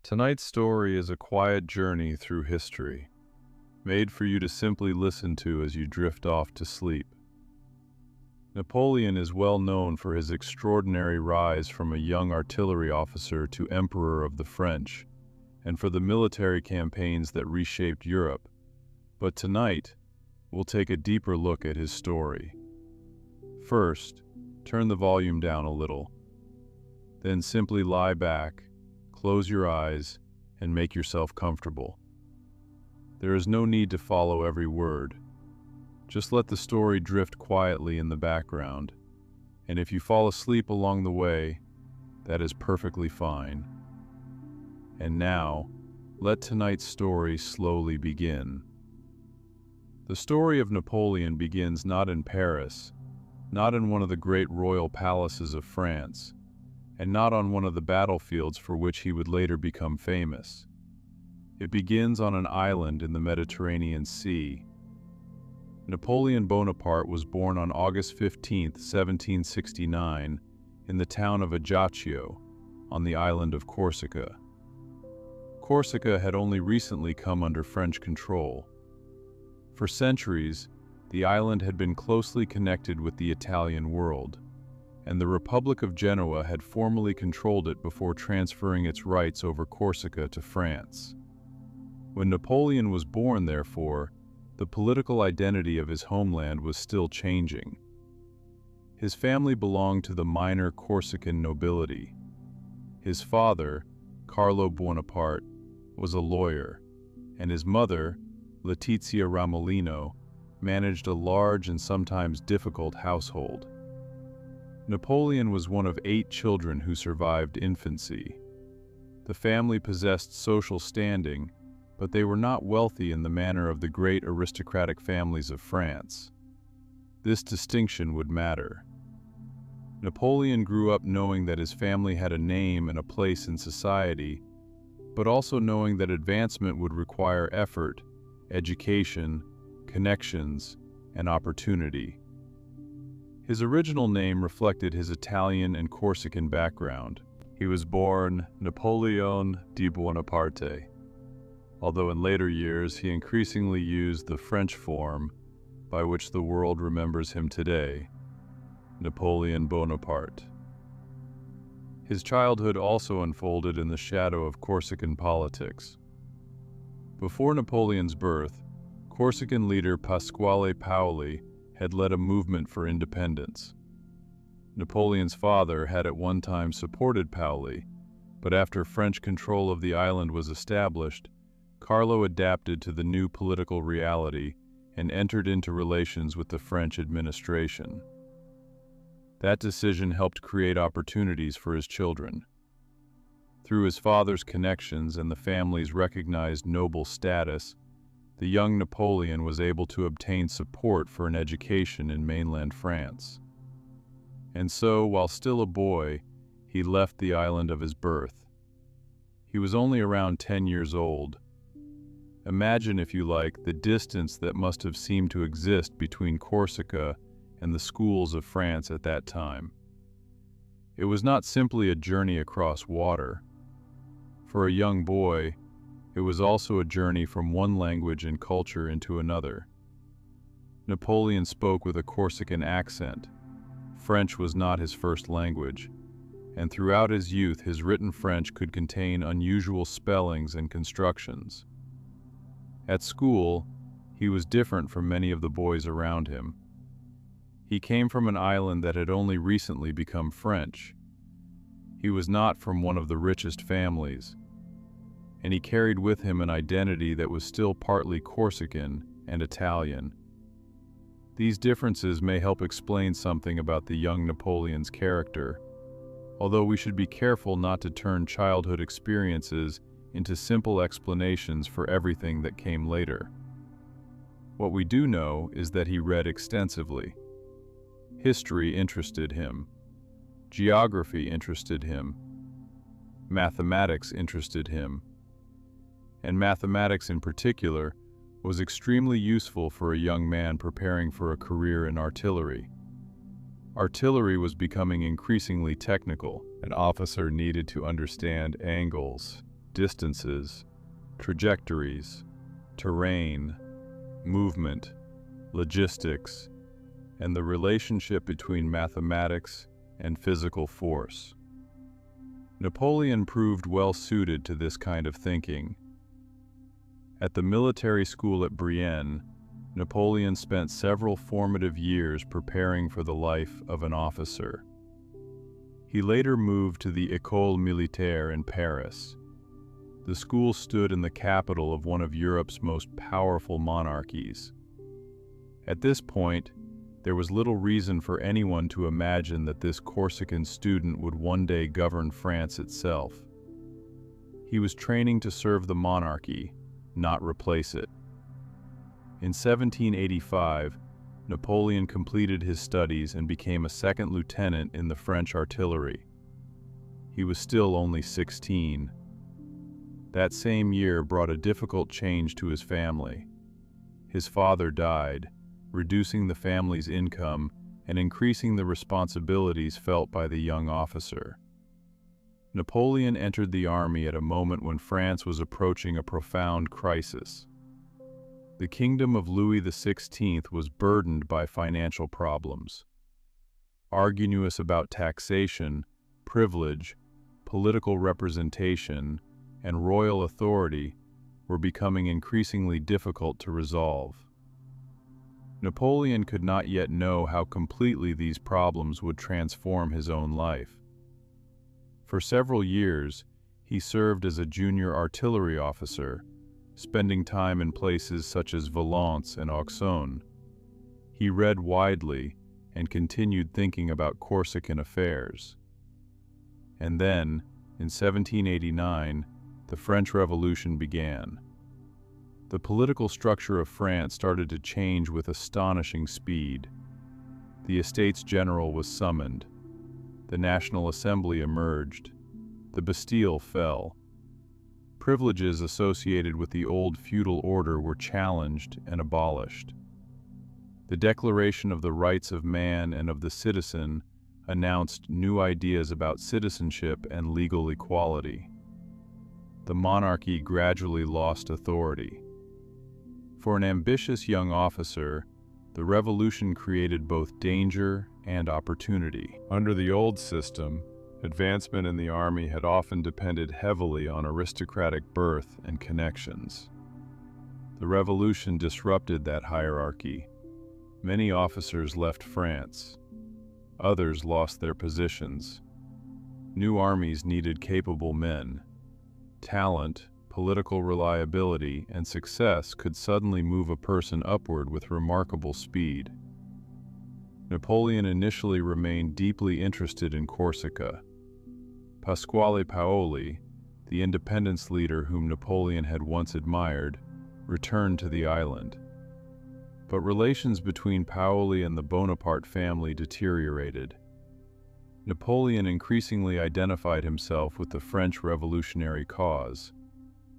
Tonight's story is a quiet journey through history, made for you to simply listen to as you drift off to sleep. Napoleon is well known for his extraordinary rise from a young artillery officer to Emperor of the French, and for the military campaigns that reshaped Europe. But tonight, we'll take a deeper look at his story. First, turn the volume down a little. Then simply lie back, close your eyes, and make yourself comfortable. There is no need to follow every word. Just let the story drift quietly in the background, and if you fall asleep along the way, that is perfectly fine. And now, let tonight's story slowly begin. The story of Napoleon begins not in Paris, not in one of the great royal palaces of France, and not on one of the battlefields for which he would later become famous. It begins on an island in the Mediterranean Sea. Napoleon Bonaparte was born on August 15, 1769, in the town of Ajaccio, on the island of Corsica. Corsica had only recently come under French control. For centuries, the island had been closely connected with the Italian world, and the Republic of Genoa had formally controlled it before transferring its rights over Corsica to France. When Napoleon was born, therefore, the political identity of his homeland was still changing. His family belonged to the minor Corsican nobility. His father, Carlo Buonaparte, was a lawyer, and his mother, Letizia Ramolino, managed a large and sometimes difficult household. Napoleon was one of 8 children who survived infancy. The family possessed social standing, but they were not wealthy in the manner of the great aristocratic families of France. This distinction would matter. Napoleon grew up knowing that his family had a name and a place in society, but also knowing that advancement would require effort, education, connections, and opportunity. His original name reflected his Italian and Corsican background. He was born Napoleone di Buonaparte, although in later years he increasingly used the French form by which the world remembers him today, Napoleon Bonaparte. His childhood also unfolded in the shadow of Corsican politics. Before Napoleon's birth, Corsican leader Pasquale Paoli had led a movement for independence. Napoleon's father had at one time supported Paoli, but after French control of the island was established, Carlo adapted to the new political reality and entered into relations with the French administration. That decision helped create opportunities for his children. Through his father's connections and the family's recognized noble status, the young Napoleon was able to obtain support for an education in mainland France. And so, while still a boy, he left the island of his birth. He was only around 10 years old. Imagine, if you like, the distance that must have seemed to exist between Corsica and the schools of France at that time. It was not simply a journey across water. For a young boy, it was also a journey from one language and culture into another. Napoleon spoke with a Corsican accent. French was not his first language, and throughout his youth his written French could contain unusual spellings and constructions. At school, he was different from many of the boys around him. He came from an island that had only recently become French. He was not from one of the richest families, and he carried with him an identity that was still partly Corsican and Italian. These differences may help explain something about the young Napoleon's character, although we should be careful not to turn childhood experiences into simple explanations for everything that came later. What we do know is that he read extensively. History interested him. Geography interested him. Mathematics interested him. And mathematics in particular was extremely useful for a young man preparing for a career in artillery. Artillery was becoming increasingly technical. An officer needed to understand angles, distances, trajectories, terrain, movement, logistics, and the relationship between mathematics and physical force. Napoleon proved well suited to this kind of thinking. At the military school at Brienne, Napoleon spent several formative years preparing for the life of an officer. He later moved to the École Militaire in Paris. The school stood in the capital of one of Europe's most powerful monarchies. At this point, there was little reason for anyone to imagine that this Corsican student would one day govern France itself. He was training to serve the monarchy, not replace it. In 1785, Napoleon completed his studies and became a second lieutenant in the French artillery. He was still only 16. That same year brought a difficult change to his family. His father died, reducing the family's income and increasing the responsibilities felt by the young officer. Napoleon entered the army at a moment when France was approaching a profound crisis. The kingdom of Louis XVI was burdened by financial problems. Arduous about taxation, privilege, political representation, and royal authority were becoming increasingly difficult to resolve. Napoleon could not yet know how completely these problems would transform his own life. For several years, he served as a junior artillery officer, spending time in places such as Valence and Auxonne. He read widely and continued thinking about Corsican affairs. And then, in 1789, the French Revolution began. The political structure of France started to change with astonishing speed. The Estates General was summoned. The National Assembly emerged. The Bastille fell. Privileges associated with the old feudal order were challenged and abolished. The Declaration of the Rights of Man and of the Citizen announced new ideas about citizenship and legal equality. The monarchy gradually lost authority. For an ambitious young officer, the revolution created both danger and opportunity. Under the old system, advancement in the army had often depended heavily on aristocratic birth and connections. The revolution disrupted that hierarchy. Many officers left France. Others lost their positions. New armies needed capable men. Talent, political reliability, and success could suddenly move a person upward with remarkable speed. Napoleon initially remained deeply interested in Corsica. Pasquale Paoli, the independence leader whom Napoleon had once admired, returned to the island. But relations between Paoli and the Bonaparte family deteriorated. Napoleon increasingly identified himself with the French revolutionary cause,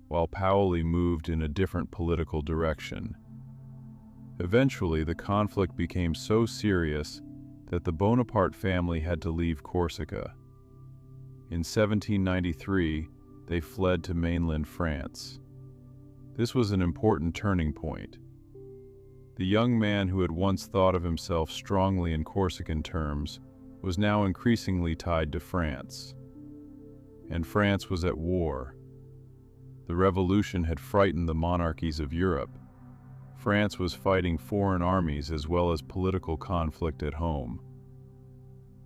while Paoli moved in a different political direction. Eventually, the conflict became so serious that the Bonaparte family had to leave Corsica. In 1793, they fled to mainland France. This was an important turning point. The young man who had once thought of himself strongly in Corsican terms was now increasingly tied to France. And France was at war. The revolution had frightened the monarchies of Europe. France was fighting foreign armies as well as political conflict at home.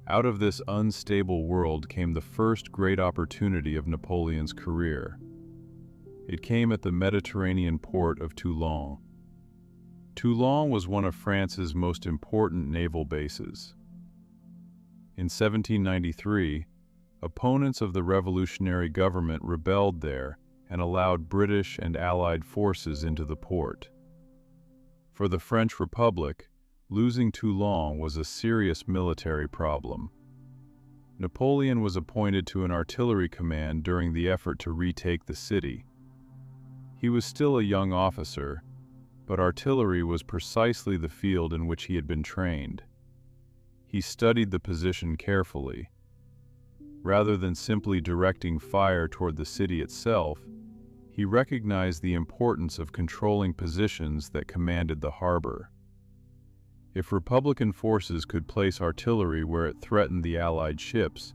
Out of this unstable world came the first great opportunity of Napoleon's career. It came at the Mediterranean port of Toulon. Toulon was one of France's most important naval bases. In 1793, opponents of the revolutionary government rebelled there and allowed British and Allied forces into the port. For the French Republic, losing Toulon was a serious military problem. Napoleon was appointed to an artillery command during the effort to retake the city. He was still a young officer, but artillery was precisely the field in which he had been trained. He studied the position carefully. Rather than simply directing fire toward the city itself, he recognized the importance of controlling positions that commanded the harbor. If Republican forces could place artillery where it threatened the Allied ships,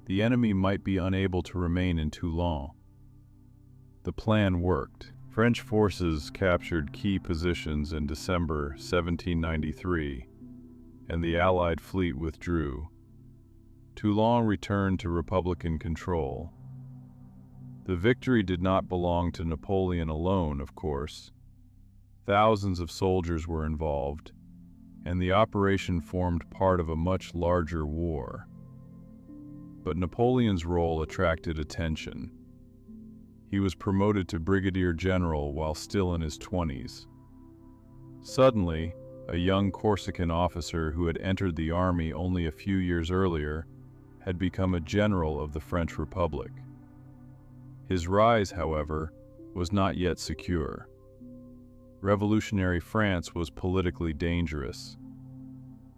the enemy might be unable to remain in Toulon. The plan worked. French forces captured key positions in December 1793, and the Allied fleet withdrew. Toulon returned to Republican control. The victory did not belong to Napoleon alone, of course. Thousands of soldiers were involved, and the operation formed part of a much larger war. But Napoleon's role attracted attention. He was promoted to brigadier general while still in his 20s. Suddenly, a young Corsican officer who had entered the army only a few years earlier had become a general of the French Republic. His rise, however, was not yet secure. Revolutionary France was politically dangerous.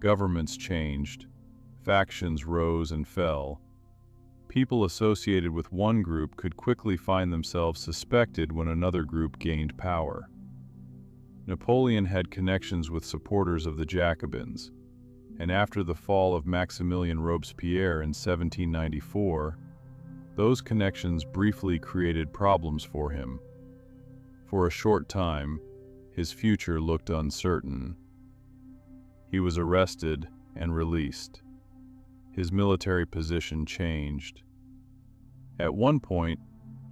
Governments changed, factions rose and fell. People associated with one group could quickly find themselves suspected when another group gained power. Napoleon had connections with supporters of the Jacobins, and after the fall of Maximilien Robespierre in 1794, those connections briefly created problems for him. For a short time, his future looked uncertain. He was arrested and released. His military position changed. At one point,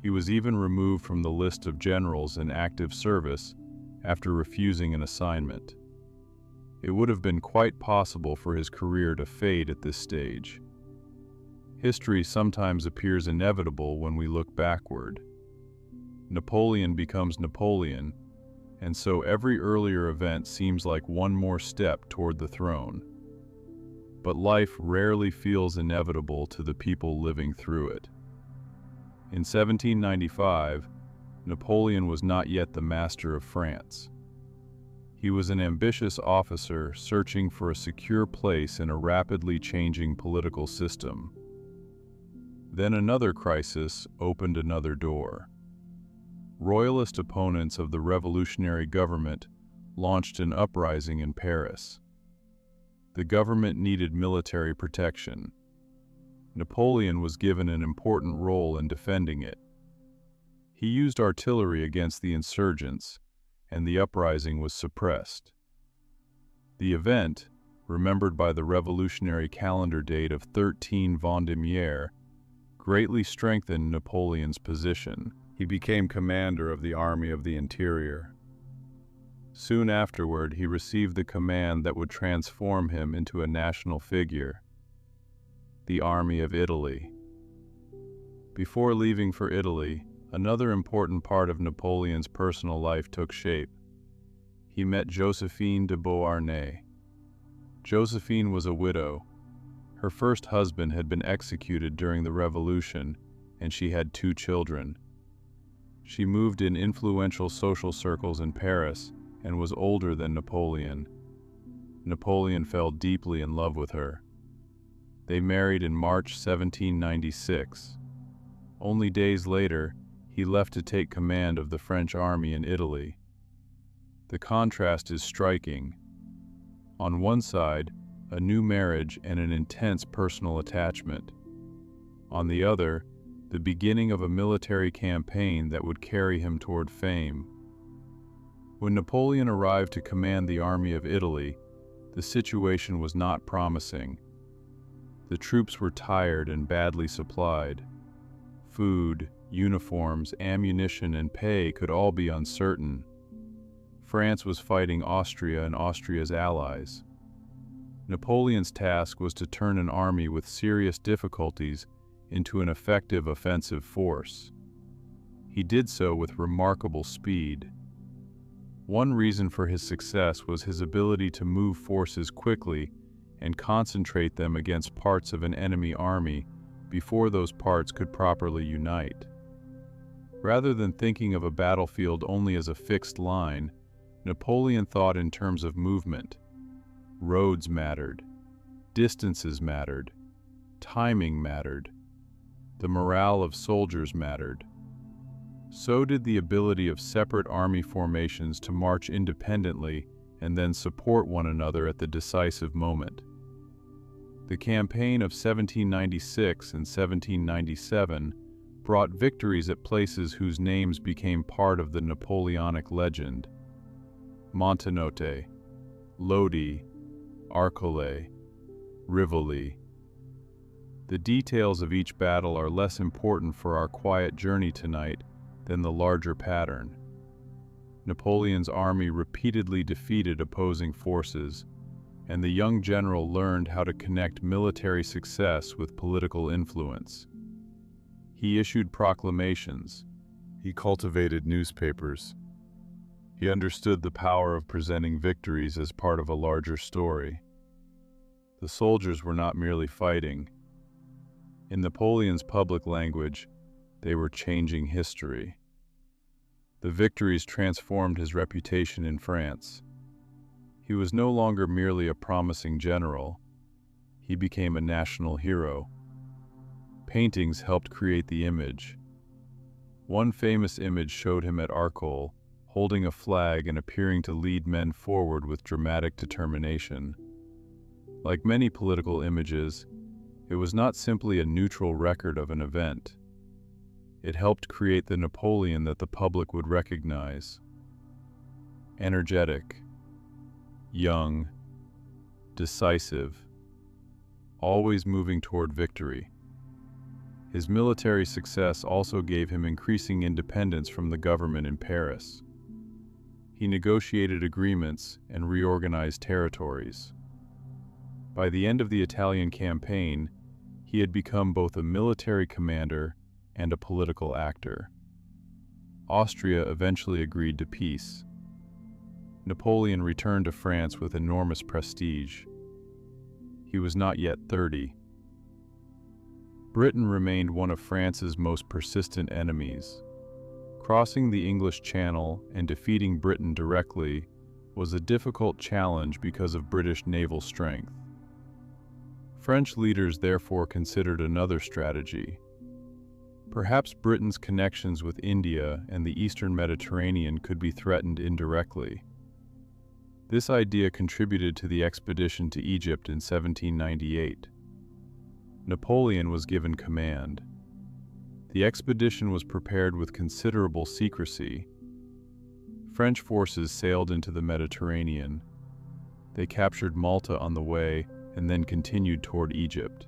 he was even removed from the list of generals in active service after refusing an assignment. It would have been quite possible for his career to fade at this stage. History sometimes appears inevitable when we look backward. Napoleon becomes Napoleon, and so every earlier event seems like one more step toward the throne. But life rarely feels inevitable to the people living through it. In 1795, Napoleon was not yet the master of France. He was an ambitious officer searching for a secure place in a rapidly changing political system. Then another crisis opened another door. Royalist opponents of the revolutionary government launched an uprising in Paris. The government needed military protection. Napoleon was given an important role in defending it. He used artillery against the insurgents, and the uprising was suppressed. The event, remembered by the revolutionary calendar date of 13 Vendémiaire, greatly strengthened Napoleon's position. He became commander of the Army of the Interior. Soon afterward, he received the command that would transform him into a national figure: the Army of Italy. Before leaving for Italy, another important part of Napoleon's personal life took shape. He met Josephine de Beauharnais. Josephine was a widow. Her first husband had been executed during the Revolution, and she had 2 children. She moved in influential social circles in Paris and was older than Napoleon. Napoleon fell deeply in love with her. They married in March 1796. Only days later, he left to take command of the French army in Italy. The contrast is striking. On one side, a new marriage and an intense personal attachment. On the other, the beginning of a military campaign that would carry him toward fame. When Napoleon arrived to command the Army of Italy, the situation was not promising. The troops were tired and badly supplied. Food, uniforms, ammunition, and pay could all be uncertain. France was fighting Austria and Austria's allies. Napoleon's task was to turn an army with serious difficulties into an effective offensive force. He did so with remarkable speed. One reason for his success was his ability to move forces quickly and concentrate them against parts of an enemy army before those parts could properly unite. Rather than thinking of a battlefield only as a fixed line, Napoleon thought in terms of movement. Roads mattered, distances mattered, timing mattered, The morale of soldiers mattered. So did the ability of separate army formations to march independently and then support one another at the decisive moment. The campaign of 1796 and 1797 brought victories at places whose names became part of the Napoleonic legend: Montenotte, Lodi, Arcole, Rivoli. The details of each battle are less important for our quiet journey tonight than the larger pattern. Napoleon's army repeatedly defeated opposing forces, and the young general learned how to connect military success with political influence. He issued proclamations. He cultivated newspapers. He understood the power of presenting victories as part of a larger story. The soldiers were not merely fighting. In Napoleon's public language, they were changing history. The victories transformed his reputation in France. He was no longer merely a promising general. He became a national hero. Paintings helped create the image. One famous image showed him at Arcole, holding a flag and appearing to lead men forward with dramatic determination. Like many political images, it was not simply a neutral record of an event. It helped create the Napoleon that the public would recognize. Energetic, young, decisive, always moving toward victory. His military success also gave him increasing independence from the government in Paris. He negotiated agreements and reorganized territories. By the end of the Italian campaign, he had become both a military commander and a political actor. Austria eventually agreed to peace. Napoleon returned to France with enormous prestige. He was not yet 30. Britain remained one of France's most persistent enemies. Crossing the English Channel and defeating Britain directly was a difficult challenge because of British naval strength. French leaders therefore considered another strategy. Perhaps Britain's connections with India and the Eastern Mediterranean could be threatened indirectly. This idea contributed to the expedition to Egypt in 1798. Napoleon was given command. The expedition was prepared with considerable secrecy. French forces sailed into the Mediterranean. They captured Malta on the way and then continued toward Egypt.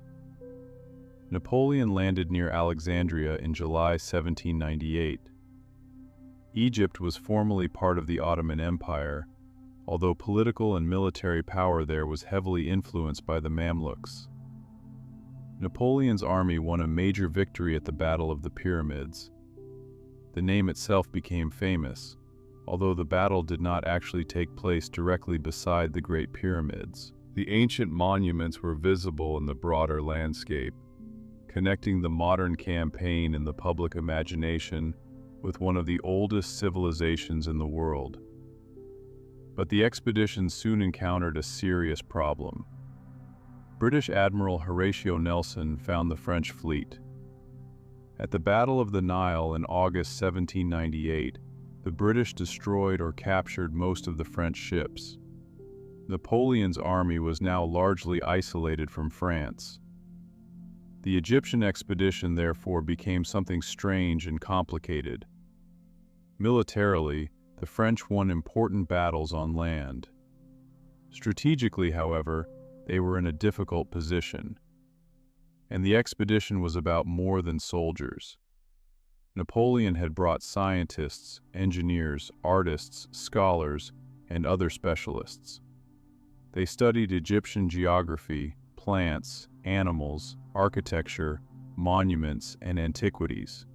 Napoleon landed near Alexandria in July 1798. Egypt was formerly part of the Ottoman Empire, although political and military power there was heavily influenced by the Mamluks. Napoleon's army won a major victory at the Battle of the Pyramids. The name itself became famous, although the battle did not actually take place directly beside the Great Pyramids. The ancient monuments were visible in the broader landscape, connecting the modern campaign in the public imagination with one of the oldest civilizations in the world. But the expedition soon encountered a serious problem. British Admiral Horatio Nelson found the French fleet. At the Battle of the Nile in August 1798, the British destroyed or captured most of the French ships. Napoleon's army was now largely isolated from France. The Egyptian expedition therefore became something strange and complicated. Militarily, the French won important battles on land. Strategically, however, they were in a difficult position. And the expedition was about more than soldiers. Napoleon had brought scientists, engineers, artists, scholars, and other specialists. They studied Egyptian geography, plants, animals, architecture, monuments, and antiquities.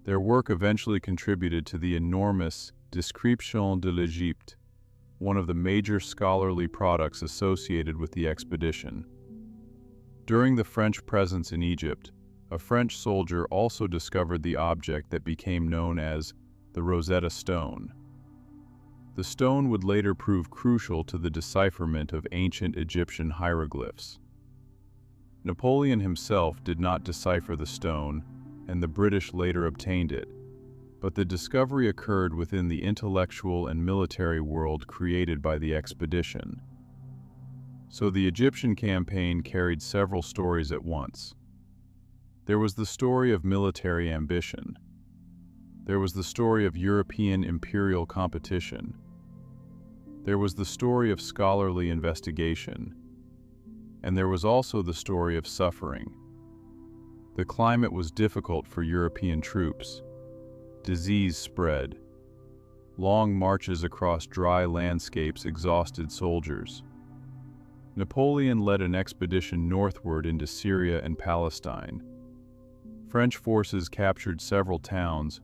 Their work eventually contributed to the enormous Description de l'Égypte, one of the major scholarly products associated with the expedition. During the French presence in Egypt, a French soldier also discovered the object that became known as the Rosetta Stone. The stone would later prove crucial to the decipherment of ancient Egyptian hieroglyphs. Napoleon himself did not decipher the stone, and the British later obtained it, but the discovery occurred within the intellectual and military world created by the expedition. So the Egyptian campaign carried several stories at once. There was the story of military ambition. There was the story of European imperial competition. There was the story of scholarly investigation. And there was also the story of suffering. The climate was difficult for European troops. Disease spread. Long marches across dry landscapes exhausted soldiers. Napoleon led an expedition northward into Syria and Palestine. French forces captured several towns,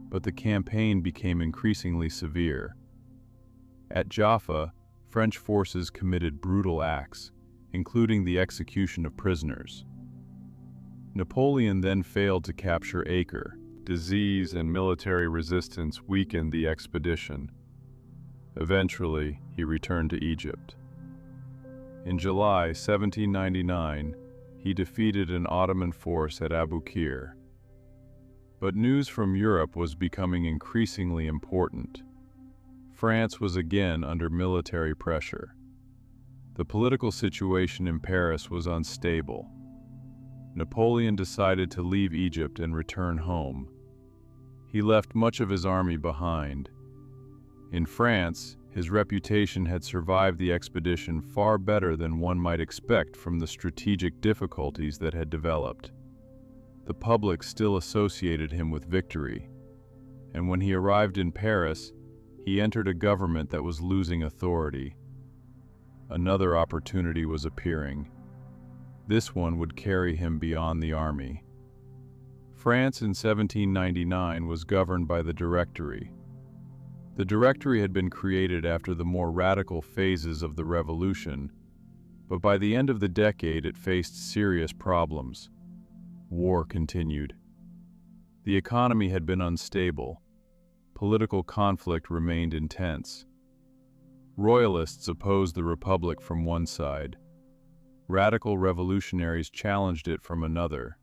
but the campaign became increasingly severe. At Jaffa, French forces committed brutal acts, including the execution of prisoners. Napoleon then failed to capture Acre. Disease and military resistance weakened the expedition. Eventually, he returned to Egypt. In July 1799, he defeated an Ottoman force at Abu Qir. But news from Europe was becoming increasingly important. France was again under military pressure. The political situation in Paris was unstable. Napoleon decided to leave Egypt and return home. He left much of his army behind. In France, his reputation had survived the expedition far better than one might expect from the strategic difficulties that had developed. The public still associated him with victory, and when he arrived in Paris, he entered a government that was losing authority. Another opportunity was appearing. This one would carry him beyond the army. France in 1799 was governed by the Directory. The Directory had been created after the more radical phases of the Revolution, but by the end of the decade it faced serious problems. War continued. The economy had been unstable. Political conflict remained intense. Royalists opposed the Republic from one side. Radical revolutionaries challenged it from another.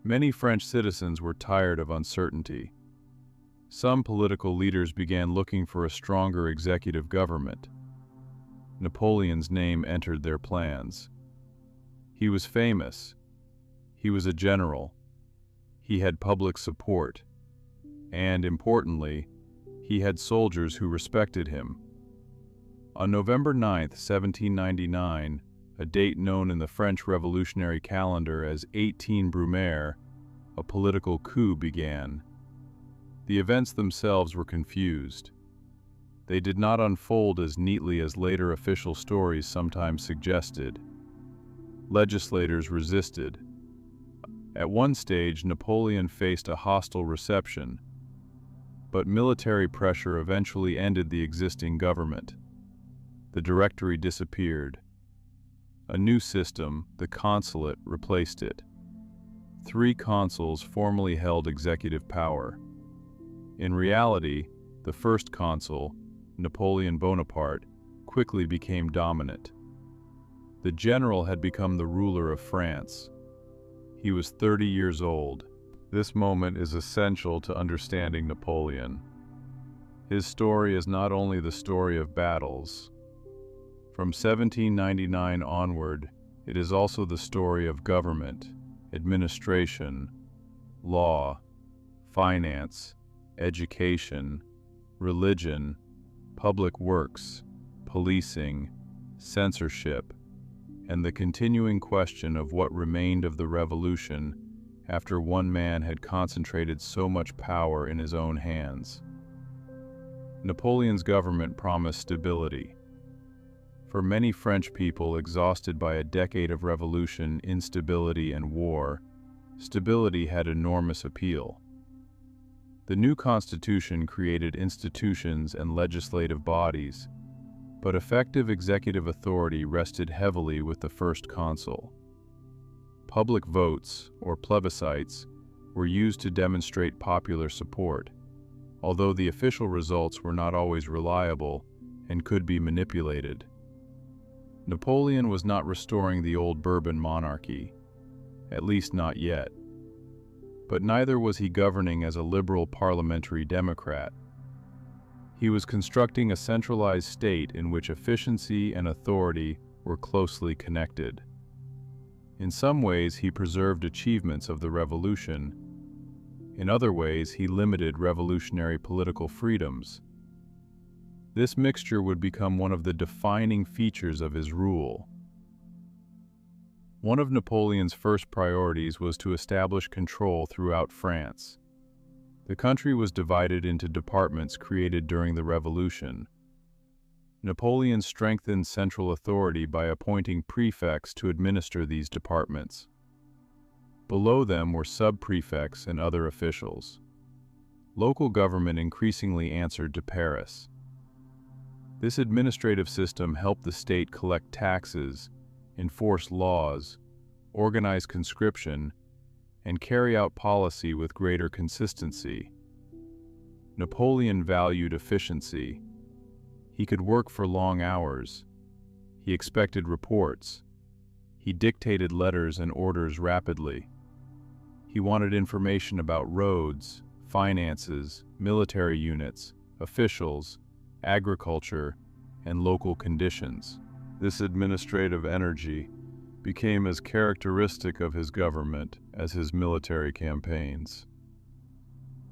Many French citizens were tired of uncertainty. Some political leaders began looking for a stronger executive government. Napoleon's name entered their plans. He was famous. He was a general. He had public support. And, importantly, he had soldiers who respected him. On November 9, 1799, a date known in the French revolutionary calendar as 18 Brumaire, a political coup began. The events themselves were confused. They did not unfold as neatly as later official stories sometimes suggested. Legislators resisted. At one stage, Napoleon faced a hostile reception, but military pressure eventually ended the existing government. The Directory disappeared. A new system, the consulate, replaced it. 3 consuls formally held executive power. In reality, the first consul, Napoleon Bonaparte, quickly became dominant. The general had become the ruler of France. He was 30 years old. This moment is essential to understanding Napoleon. His story is not only the story of battles. From 1799 onward, it is also the story of government, administration, law, finance, education, religion, public works, policing, censorship, and the continuing question of what remained of the revolution after one man had concentrated so much power in his own hands. Napoleon's government promised stability. For many French people exhausted by a decade of revolution, instability, and war, stability had enormous appeal. The new constitution created institutions and legislative bodies, but effective executive authority rested heavily with the first consul. Public votes, or plebiscites, were used to demonstrate popular support, although the official results were not always reliable and could be manipulated. Napoleon was not restoring the old Bourbon monarchy, at least not yet. But neither was he governing as a liberal parliamentary democrat. He was constructing a centralized state in which efficiency and authority were closely connected. In some ways, he preserved achievements of the revolution. In other ways, he limited revolutionary political freedoms. This mixture would become one of the defining features of his rule. One of Napoleon's first priorities was to establish control throughout France. The country was divided into departments created during the Revolution. Napoleon strengthened central authority by appointing prefects to administer these departments. Below them were sub-prefects and other officials. Local government increasingly answered to Paris. This administrative system helped the state collect taxes, enforce laws, organize conscription, and carry out policy with greater consistency. Napoleon valued efficiency. He could work for long hours. He expected reports. He dictated letters and orders rapidly. He wanted information about roads, finances, military units, officials, agriculture, and local conditions. This administrative energy became as characteristic of his government as his military campaigns.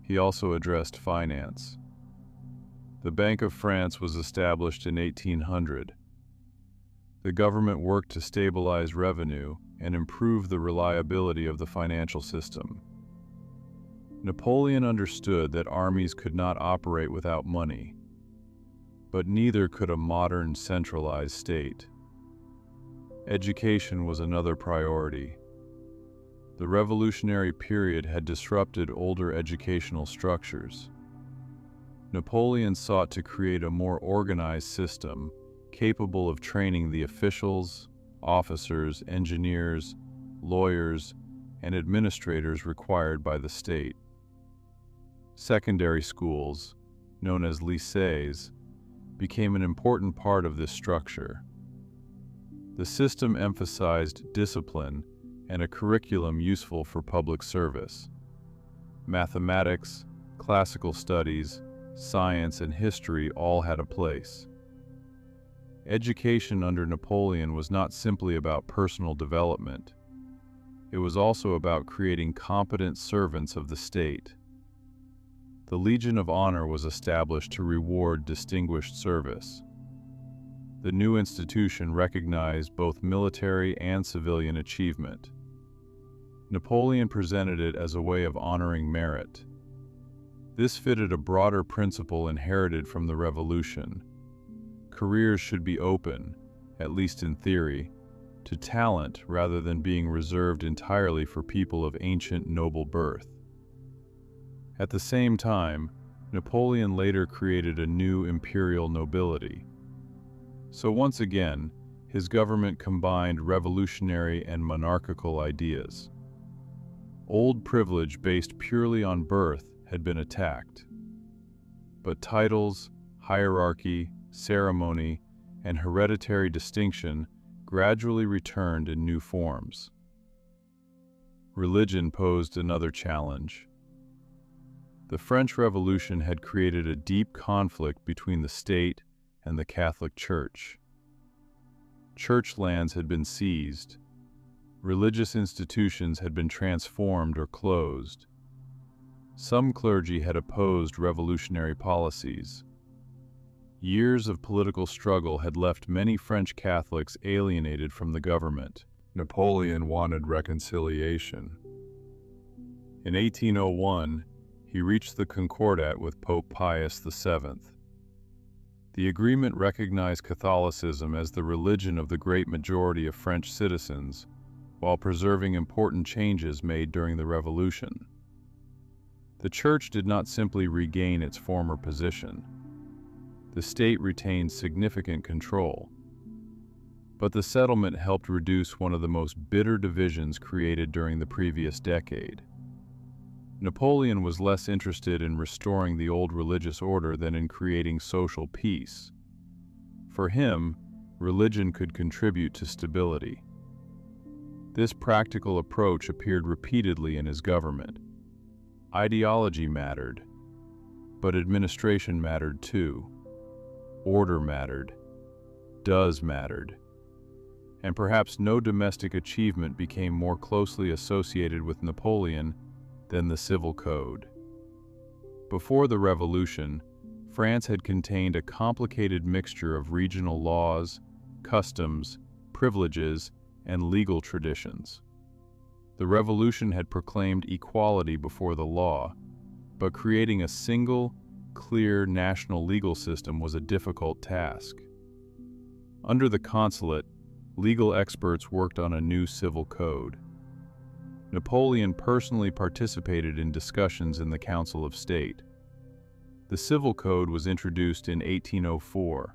He also addressed finance. The Bank of France was established in 1800. The government worked to stabilize revenue and improve the reliability of the financial system. Napoleon understood that armies could not operate without money, but neither could a modern centralized state. Education was another priority. The revolutionary period had disrupted older educational structures. Napoleon sought to create a more organized system capable of training the officials, officers, engineers, lawyers, and administrators required by the state. Secondary schools, known as lycées, became an important part of this structure. The system emphasized discipline and a curriculum useful for public service. Mathematics, classical studies, science, and history all had a place. Education under Napoleon was not simply about personal development. It was also about creating competent servants of the state. The Legion of Honor was established to reward distinguished service. The new institution recognized both military and civilian achievement. Napoleon presented it as a way of honoring merit. This fitted a broader principle inherited from the Revolution. Careers should be open, at least in theory, to talent rather than being reserved entirely for people of ancient noble birth. At the same time, Napoleon later created a new imperial nobility. So once again, his government combined revolutionary and monarchical ideas. Old privilege based purely on birth had been attacked. But titles, hierarchy, ceremony, and hereditary distinction gradually returned in new forms. Religion posed another challenge. The French Revolution had created a deep conflict between the state and the Catholic Church. Church lands had been seized. Religious institutions had been transformed or closed. Some clergy had opposed revolutionary policies. Years of political struggle had left many French Catholics alienated from the government. Napoleon wanted reconciliation. In 1801, he reached the Concordat with Pope Pius VII. The agreement recognized Catholicism as the religion of the great majority of French citizens, while preserving important changes made during the Revolution. The Church did not simply regain its former position. The state retained significant control. But the settlement helped reduce one of the most bitter divisions created during the previous decade. Napoleon was less interested in restoring the old religious order than in creating social peace. For him, religion could contribute to stability. This practical approach appeared repeatedly in his government. Ideology mattered, but administration mattered too. Order mattered. Does mattered. And perhaps no domestic achievement became more closely associated with Napoleon than the civil code. Before the Revolution, France had contained a complicated mixture of regional laws, customs, privileges, and legal traditions. The Revolution had proclaimed equality before the law, but creating a single, clear national legal system was a difficult task. Under the consulate, legal experts worked on a new civil code. Napoleon personally participated in discussions in the Council of State. The civil code was introduced in 1804.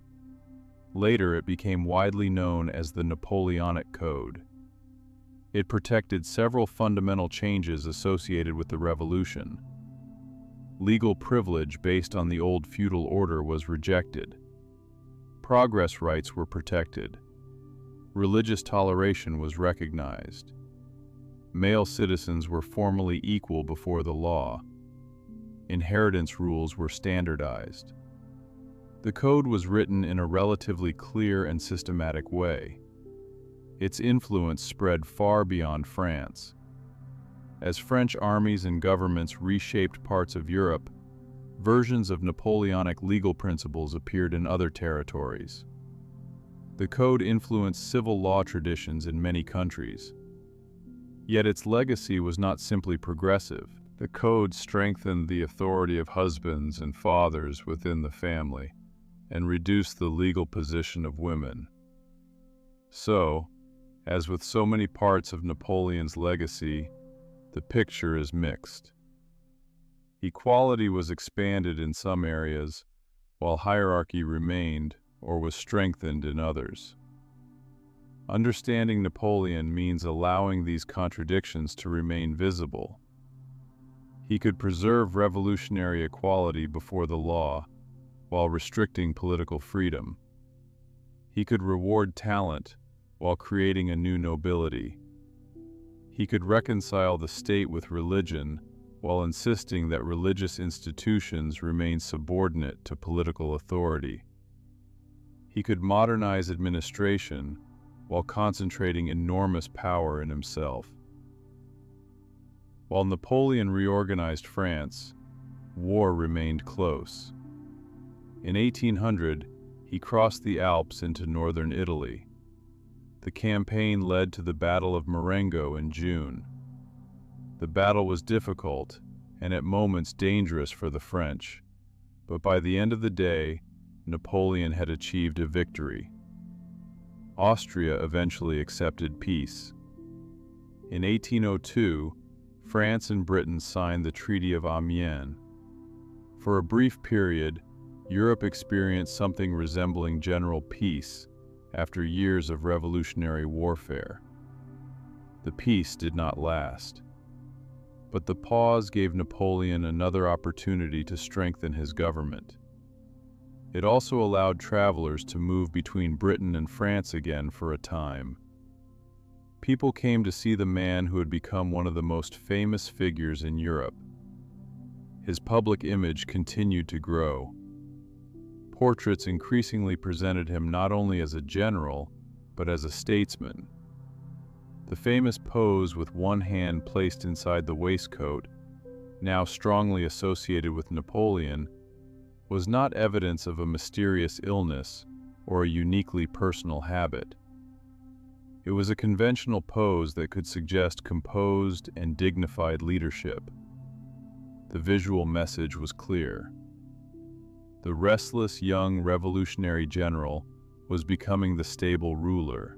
Later, it became widely known as the Napoleonic Code. It protected several fundamental changes associated with the Revolution. Legal privilege based on the old feudal order was rejected. Progress rights were protected. Religious toleration was recognized. Male citizens were formally equal before the law. Inheritance rules were standardized. The code was written in a relatively clear and systematic way. Its influence spread far beyond France. As French armies and governments reshaped parts of Europe, versions of Napoleonic legal principles appeared in other territories. The code influenced civil law traditions in many countries. Yet its legacy was not simply progressive. The code strengthened the authority of husbands and fathers within the family and reduced the legal position of women. So, as with so many parts of Napoleon's legacy, the picture is mixed. Equality was expanded in some areas, while hierarchy remained or was strengthened in others. Understanding Napoleon means allowing these contradictions to remain visible. He could preserve revolutionary equality before the law, while restricting political freedom. He could reward talent, while creating a new nobility. He could reconcile the state with religion, while insisting that religious institutions remain subordinate to political authority. He could modernize administration, while concentrating enormous power in himself. While Napoleon reorganized France, war remained close. In 1800, he crossed the Alps into northern Italy. The campaign led to the Battle of Marengo in June. The battle was difficult and at moments dangerous for the French, but by the end of the day, Napoleon had achieved a victory. Austria eventually accepted peace. In 1802, France and Britain signed the Treaty of Amiens. For a brief period, Europe experienced something resembling general peace after years of revolutionary warfare. The peace did not last. But the pause gave Napoleon another opportunity to strengthen his government. It also allowed travelers to move between Britain and France again for a time. People came to see the man who had become one of the most famous figures in Europe. His public image continued to grow. Portraits increasingly presented him not only as a general, but as a statesman. The famous pose with one hand placed inside the waistcoat, now strongly associated with Napoleon, was not evidence of a mysterious illness or a uniquely personal habit. It was a conventional pose that could suggest composed and dignified leadership. The visual message was clear. The restless young revolutionary general was becoming the stable ruler.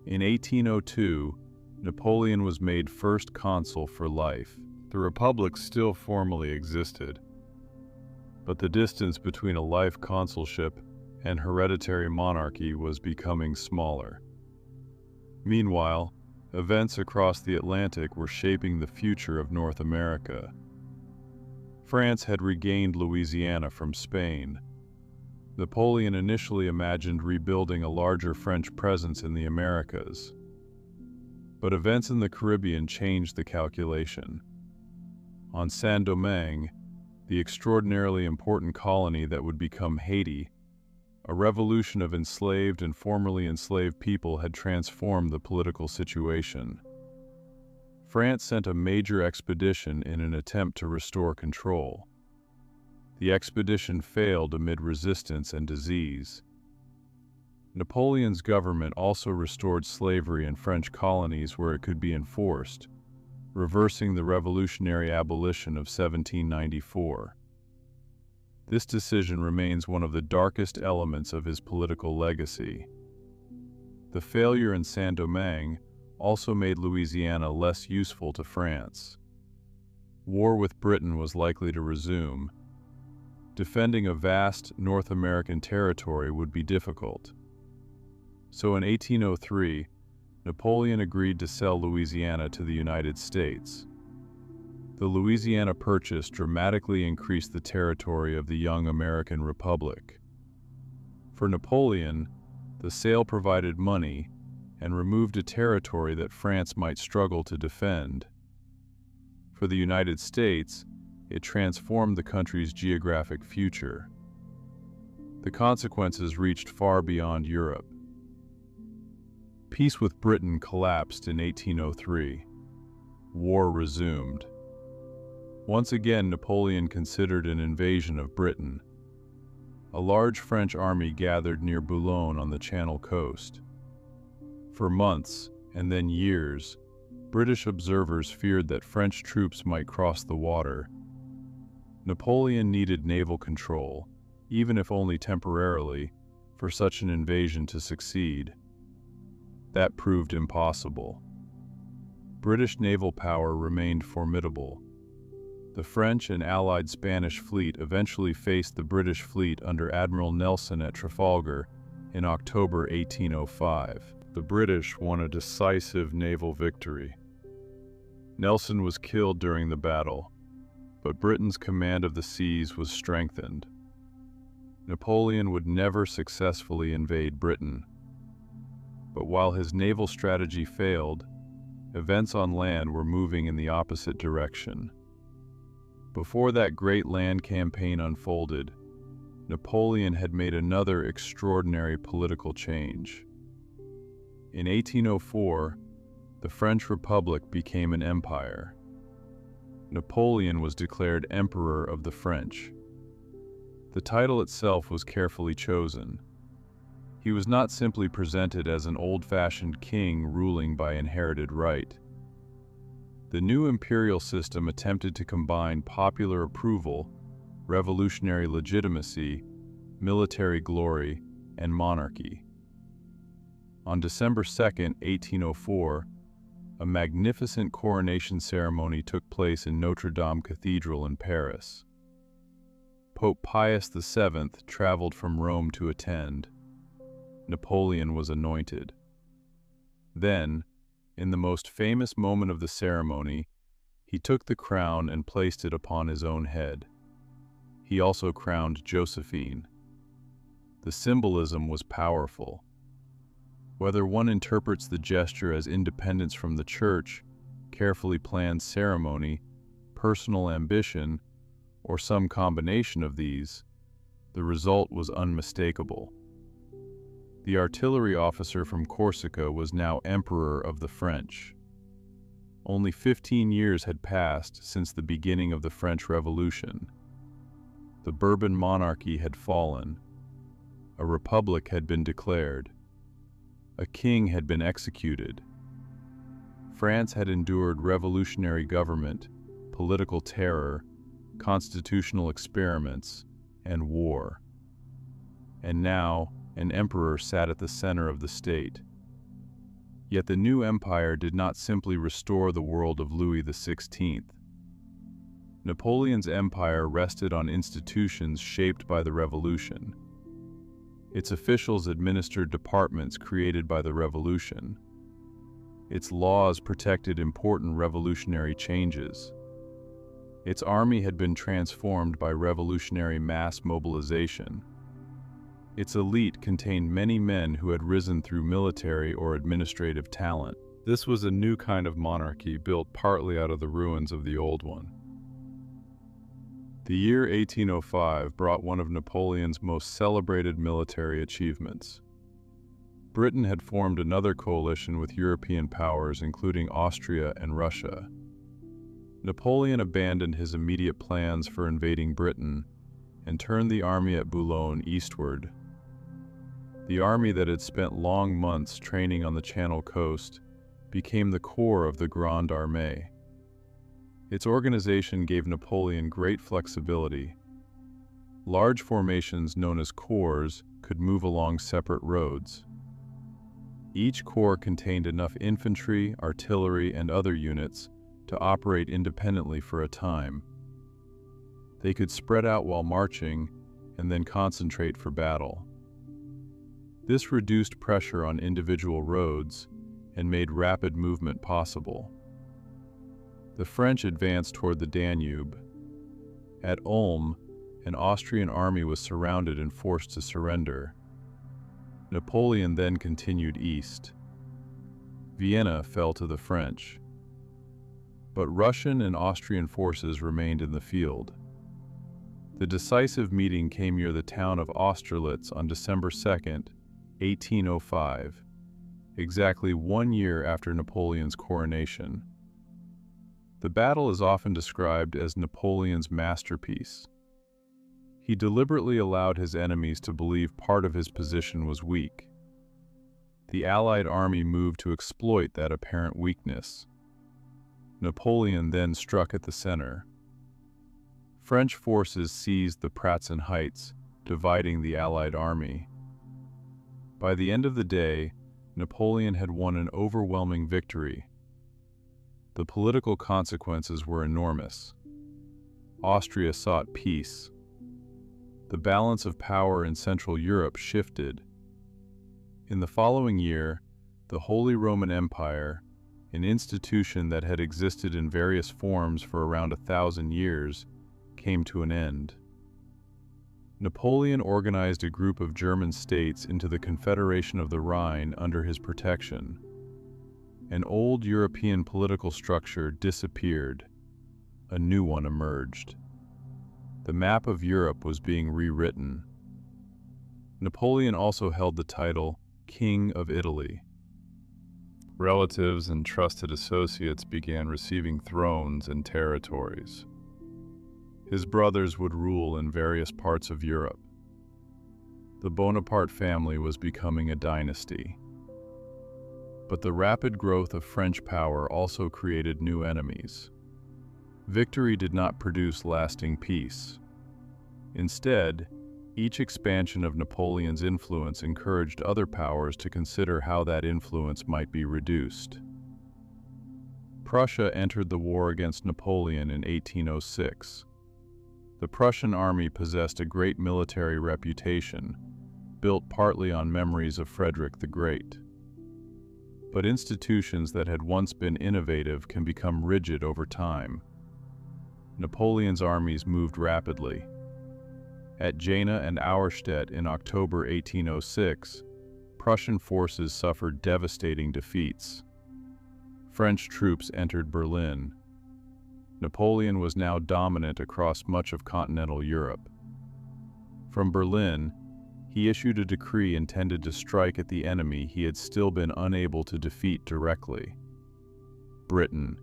In 1802, Napoleon was made first consul for life. The Republic still formally existed, but the distance between a life consulship and hereditary monarchy was becoming smaller. Meanwhile, events across the Atlantic were shaping the future of North America. France had regained Louisiana from Spain. Napoleon initially imagined rebuilding a larger French presence in the Americas. But events in the Caribbean changed the calculation. On Saint-Domingue, the extraordinarily important colony that would become Haiti, a revolution of enslaved and formerly enslaved people had transformed the political situation. France sent a major expedition in an attempt to restore control. The expedition failed amid resistance and disease. Napoleon's government also restored slavery in French colonies where it could be enforced, reversing the revolutionary abolition of 1794. This decision remains one of the darkest elements of his political legacy. The failure in Saint-Domingue also made Louisiana less useful to France. War with Britain was likely to resume. Defending a vast North American territory would be difficult. So in 1803, Napoleon agreed to sell Louisiana to the United States. The Louisiana Purchase dramatically increased the territory of the young American Republic. For Napoleon, the sale provided money and removed a territory that France might struggle to defend. For the United States, it transformed the country's geographic future. The consequences reached far beyond Europe. Peace with Britain collapsed in 1803. War resumed. Once again, Napoleon considered an invasion of Britain. A large French army gathered near Boulogne on the Channel coast. For months, and then years, British observers feared that French troops might cross the water. Napoleon needed naval control, even if only temporarily, for such an invasion to succeed. That proved impossible. British naval power remained formidable. The French and Allied Spanish fleet eventually faced the British fleet under Admiral Nelson at Trafalgar in October 1805. The British won a decisive naval victory. Nelson was killed during the battle, but Britain's command of the seas was strengthened. Napoleon would never successfully invade Britain. But while his naval strategy failed, events on land were moving in the opposite direction. Before that great land campaign unfolded, Napoleon had made another extraordinary political change. In 1804, the French Republic became an empire. Napoleon was declared Emperor of the French. The title itself was carefully chosen. He was not simply presented as an old-fashioned king ruling by inherited right. The new imperial system attempted to combine popular approval, revolutionary legitimacy, military glory, and monarchy. On December 2, 1804, a magnificent coronation ceremony took place in Notre Dame Cathedral in Paris. Pope Pius VII traveled from Rome to attend. Napoleon was anointed. Then, in the most famous moment of the ceremony, he took the crown and placed it upon his own head. He also crowned Josephine. The symbolism was powerful. Whether one interprets the gesture as independence from the church, carefully planned ceremony, personal ambition, or some combination of these, the result was unmistakable. The artillery officer from Corsica was now Emperor of the French. Only 15 years had passed since the beginning of the French Revolution. The Bourbon monarchy had fallen. A republic had been declared. A king had been executed. France had endured revolutionary government, political terror, constitutional experiments, and war. And now, an emperor sat at the center of the state. Yet the new empire did not simply restore the world of Louis XVI. Napoleon's empire rested on institutions shaped by the revolution. Its officials administered departments created by the revolution. Its laws protected important revolutionary changes. Its army had been transformed by revolutionary mass mobilization. Its elite contained many men who had risen through military or administrative talent. This was a new kind of monarchy built partly out of the ruins of the old one. The year 1805 brought one of Napoleon's most celebrated military achievements. Britain had formed another coalition with European powers, including Austria and Russia. Napoleon abandoned his immediate plans for invading Britain and turned the army at Boulogne eastward. The army that had spent long months training on the Channel coast became the core of the Grande Armée. Its organization gave Napoleon great flexibility. Large formations known as corps could move along separate roads. Each corps contained enough infantry, artillery, and other units to operate independently for a time. They could spread out while marching and then concentrate for battle. This reduced pressure on individual roads and made rapid movement possible. The French advanced toward the Danube. At Ulm, an Austrian army was surrounded and forced to surrender. Napoleon then continued east. Vienna fell to the French. But Russian and Austrian forces remained in the field. The decisive meeting came near the town of Austerlitz on December 2nd, 1805, exactly 1 year after Napoleon's coronation. The battle is often described as Napoleon's masterpiece. He deliberately allowed his enemies to believe part of his position was weak. The Allied army moved to exploit that apparent weakness. Napoleon then struck at the center. French forces seized the Pratzen Heights, dividing the Allied army. By the end of the day, Napoleon had won an overwhelming victory. The political consequences were enormous. Austria sought peace. The balance of power in Central Europe shifted. In the following year, the Holy Roman Empire, an institution that had existed in various forms for around 1,000 years, came to an end. Napoleon organized a group of German states into the Confederation of the Rhine under his protection. An old European political structure disappeared. A new one emerged. The map of Europe was being rewritten. Napoleon also held the title King of Italy. Relatives and trusted associates began receiving thrones and territories. His brothers would rule in various parts of Europe. The Bonaparte family was becoming a dynasty. But the rapid growth of French power also created new enemies. Victory did not produce lasting peace. Instead, each expansion of Napoleon's influence encouraged other powers to consider how that influence might be reduced. Prussia entered the war against Napoleon in 1806. The Prussian army possessed a great military reputation, built partly on memories of Frederick the Great. But institutions that had once been innovative can become rigid over time. Napoleon's armies moved rapidly. At Jena and Auerstedt in October 1806, Prussian forces suffered devastating defeats. French troops entered Berlin. Napoleon was now dominant across much of continental Europe. From Berlin, he issued a decree intended to strike at the enemy he had still been unable to defeat directly: Britain.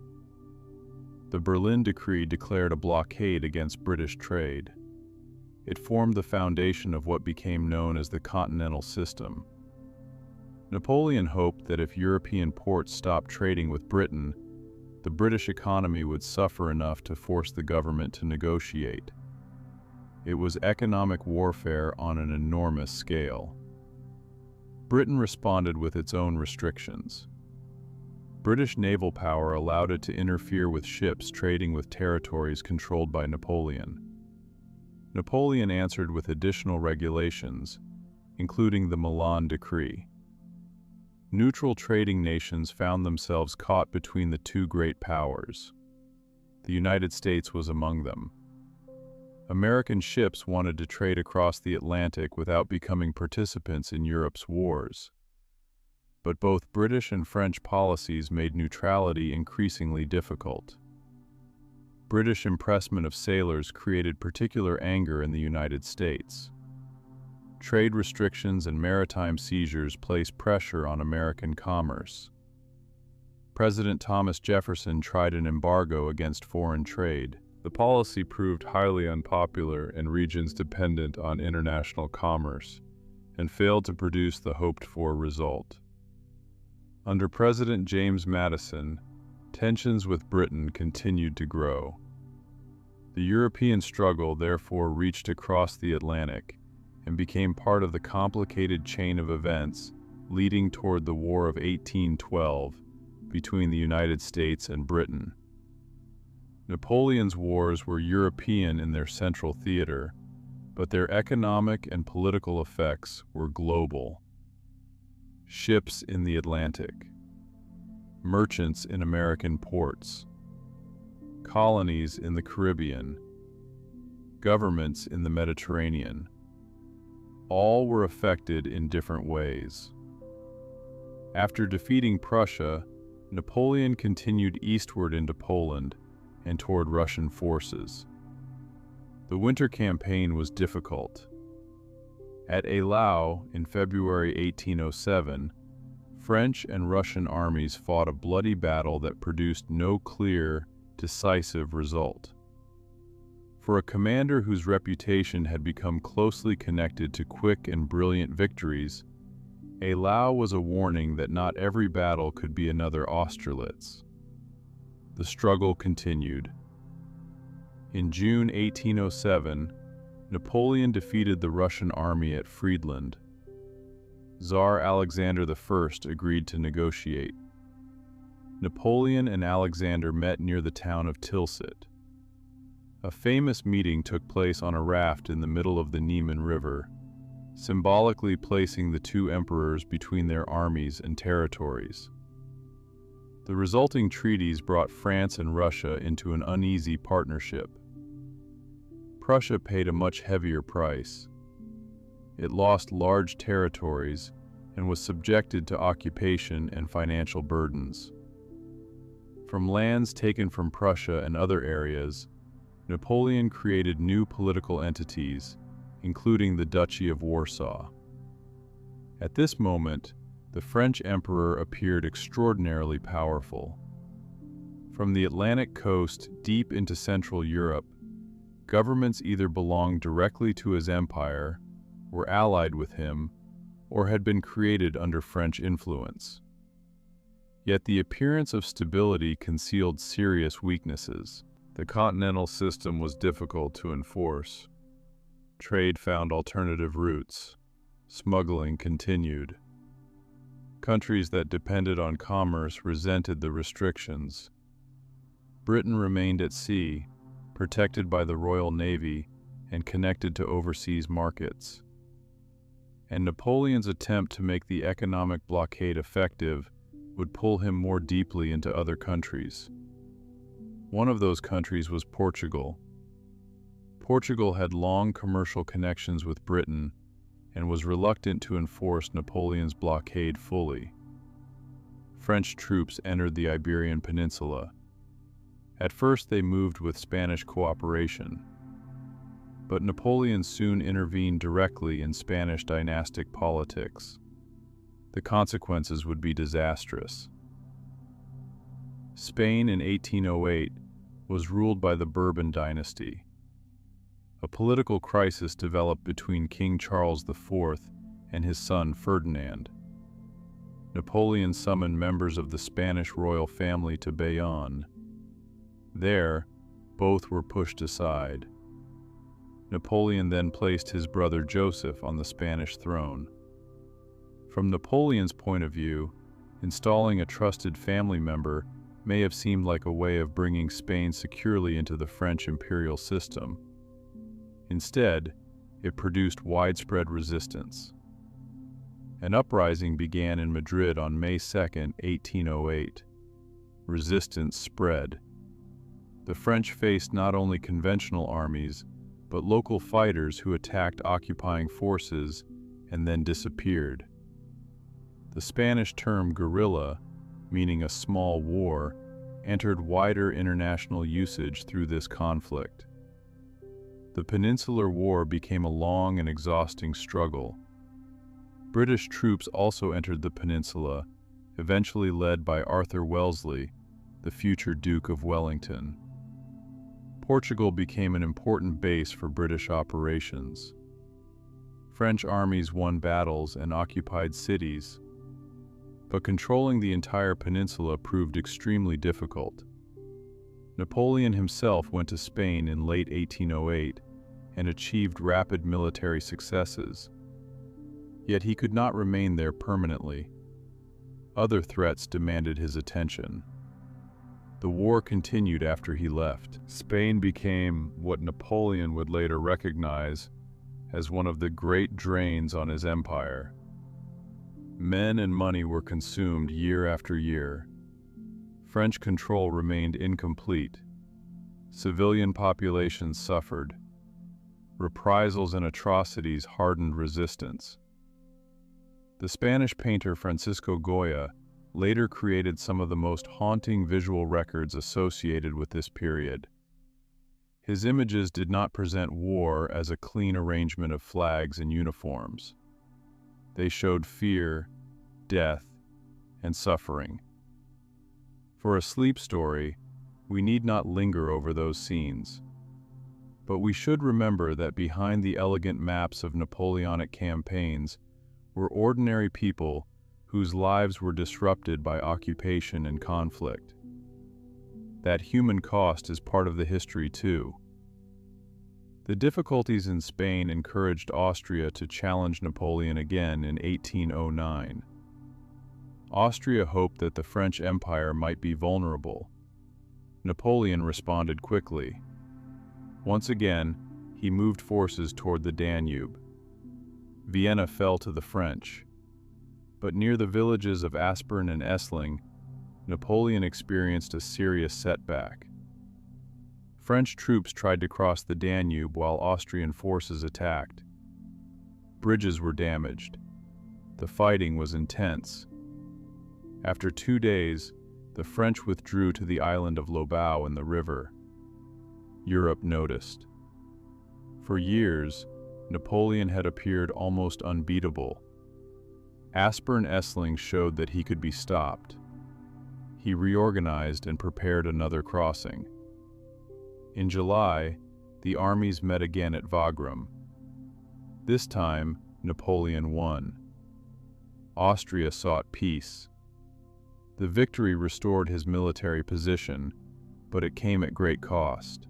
The Berlin Decree declared a blockade against British trade. It formed the foundation of what became known as the Continental System. Napoleon hoped that if European ports stopped trading with Britain, the British economy would suffer enough to force the government to negotiate. It was economic warfare on an enormous scale. Britain responded with its own restrictions. British naval power allowed it to interfere with ships trading with territories controlled by Napoleon. Napoleon answered with additional regulations, including the Milan Decree. Neutral trading nations found themselves caught between the two great powers. The United States was among them. American ships wanted to trade across the Atlantic without becoming participants in Europe's wars. But both British and French policies made neutrality increasingly difficult. British impressment of sailors created particular anger in the United States. Trade restrictions and maritime seizures placed pressure on American commerce. President Thomas Jefferson tried an embargo against foreign trade. The policy proved highly unpopular in regions dependent on international commerce and failed to produce the hoped-for result. Under President James Madison, tensions with Britain continued to grow. The European struggle therefore reached across the Atlantic and became part of the complicated chain of events leading toward the War of 1812 between the United States and Britain. Napoleon's wars were European in their central theater, but their economic and political effects were global. Ships in the Atlantic, merchants in American ports, colonies in the Caribbean, governments in the Mediterranean. All were affected in different ways. After defeating Prussia, Napoleon continued eastward into Poland and toward Russian forces. The winter campaign was difficult. At Eylau in February 1807, French and Russian armies fought a bloody battle that produced no clear, decisive result. For a commander whose reputation had become closely connected to quick and brilliant victories, Eylau was a warning that not every battle could be another Austerlitz. The struggle continued. In June 1807, Napoleon defeated the Russian army at Friedland. Tsar Alexander I agreed to negotiate. Napoleon and Alexander met near the town of Tilsit. A famous meeting took place on a raft in the middle of the Niemen River, symbolically placing the two emperors between their armies and territories. The resulting treaties brought France and Russia into an uneasy partnership. Prussia paid a much heavier price. It lost large territories and was subjected to occupation and financial burdens. From lands taken from Prussia and other areas, Napoleon created new political entities, including the Duchy of Warsaw. At this moment, the French emperor appeared extraordinarily powerful. From the Atlantic coast deep into Central Europe, governments either belonged directly to his empire, were allied with him, or had been created under French influence. Yet the appearance of stability concealed serious weaknesses. The continental system was difficult to enforce. Trade found alternative routes. Smuggling continued. Countries that depended on commerce resented the restrictions. Britain remained at sea, protected by the Royal Navy and connected to overseas markets. And Napoleon's attempt to make the economic blockade effective would pull him more deeply into other countries. One of those countries was Portugal. Portugal had long commercial connections with Britain and was reluctant to enforce Napoleon's blockade fully. French troops entered the Iberian Peninsula. At first they moved with Spanish cooperation, but Napoleon soon intervened directly in Spanish dynastic politics. The consequences would be disastrous. Spain in 1808 was ruled by the Bourbon dynasty. A political crisis developed between King Charles IV and his son Ferdinand. Napoleon summoned members of the Spanish royal family to Bayonne. There, both were pushed aside. Napoleon then placed his brother Joseph on the Spanish throne. From Napoleon's point of view, installing a trusted family member may have seemed like a way of bringing Spain securely into the French imperial system. Instead, it produced widespread resistance. An uprising began in Madrid on May 2, 1808. Resistance spread. The French faced not only conventional armies, but local fighters who attacked occupying forces and then disappeared. The Spanish term guerrilla, meaning a small war, entered wider international usage through this conflict. The Peninsular War became a long and exhausting struggle. British troops also entered the peninsula, eventually led by Arthur Wellesley, the future Duke of Wellington. Portugal became an important base for British operations. French armies won battles and occupied cities, but controlling the entire peninsula proved extremely difficult. Napoleon himself went to Spain in late 1808 and achieved rapid military successes. Yet he could not remain there permanently. Other threats demanded his attention. The war continued after he left. Spain became what Napoleon would later recognize as one of the great drains on his empire. Men and money were consumed year after year. French control remained incomplete. Civilian populations suffered. Reprisals and atrocities hardened resistance. The Spanish painter Francisco Goya later created some of the most haunting visual records associated with this period. His images did not present war as a clean arrangement of flags and uniforms. They showed fear, death, and suffering. For a sleep story, we need not linger over those scenes. But we should remember that behind the elegant maps of Napoleonic campaigns were ordinary people whose lives were disrupted by occupation and conflict. That human cost is part of the history too. The difficulties in Spain encouraged Austria to challenge Napoleon again in 1809. Austria hoped that the French Empire might be vulnerable. Napoleon responded quickly. Once again, he moved forces toward the Danube. Vienna fell to the French. But near the villages of Aspern and Essling, Napoleon experienced a serious setback. French troops tried to cross the Danube while Austrian forces attacked. Bridges were damaged. The fighting was intense. After 2 days, the French withdrew to the island of Lobau in the river. Europe noticed. For years, Napoleon had appeared almost unbeatable. Aspern-Essling showed that he could be stopped. He reorganized and prepared another crossing. In July, the armies met again at Wagram. This time, Napoleon won. Austria sought peace. The victory restored his military position, but it came at great cost.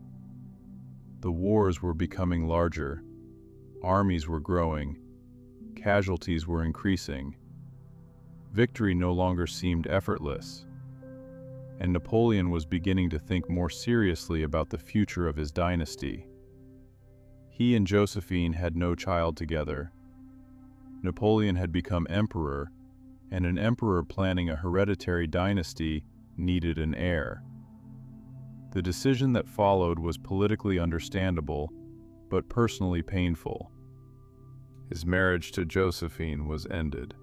The wars were becoming larger. Armies were growing. Casualties were increasing. Victory no longer seemed effortless. And Napoleon was beginning to think more seriously about the future of his dynasty. He and Josephine had no child together. Napoleon had become emperor, and an emperor planning a hereditary dynasty needed an heir. The decision that followed was politically understandable, but personally painful. His marriage to Josephine was ended.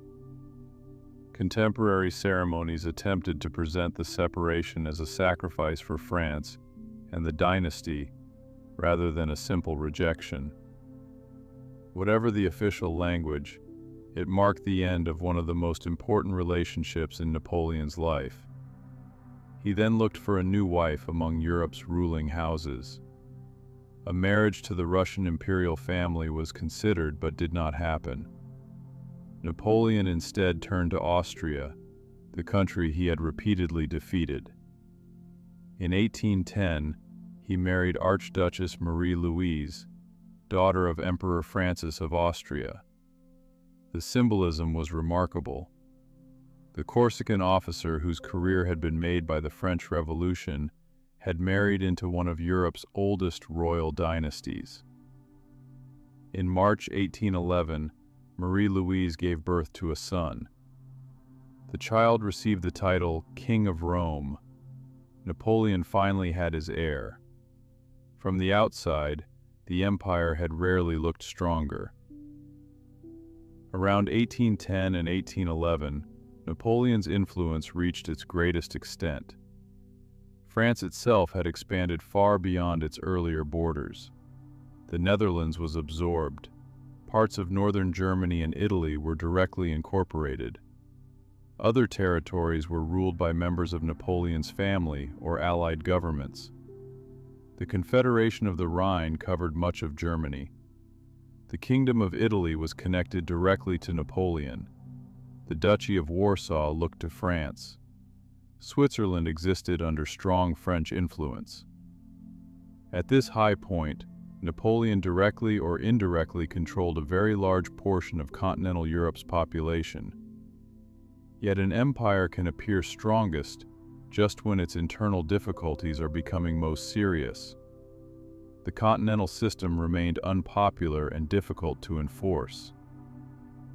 Contemporary ceremonies attempted to present the separation as a sacrifice for France and the dynasty, rather than a simple rejection. Whatever the official language, it marked the end of one of the most important relationships in Napoleon's life. He then looked for a new wife among Europe's ruling houses. A marriage to the Russian imperial family was considered but did not happen. Napoleon instead turned to Austria, the country he had repeatedly defeated. In 1810, he married Archduchess Marie-Louise, daughter of Emperor Francis of Austria. The symbolism was remarkable. The Corsican officer whose career had been made by the French Revolution had married into one of Europe's oldest royal dynasties. In March 1811, Marie-Louise gave birth to a son. The child received the title King of Rome. Napoleon finally had his heir. From the outside, the empire had rarely looked stronger. Around 1810 and 1811, Napoleon's influence reached its greatest extent. France itself had expanded far beyond its earlier borders. The Netherlands was absorbed. Parts of northern Germany and Italy were directly incorporated. Other territories were ruled by members of Napoleon's family or allied governments. The Confederation of the Rhine covered much of Germany. The Kingdom of Italy was connected directly to Napoleon. The Duchy of Warsaw looked to France. Switzerland existed under strong French influence. At this high point, Napoleon directly or indirectly controlled a very large portion of continental Europe's population. Yet an empire can appear strongest just when its internal difficulties are becoming most serious. The continental system remained unpopular and difficult to enforce.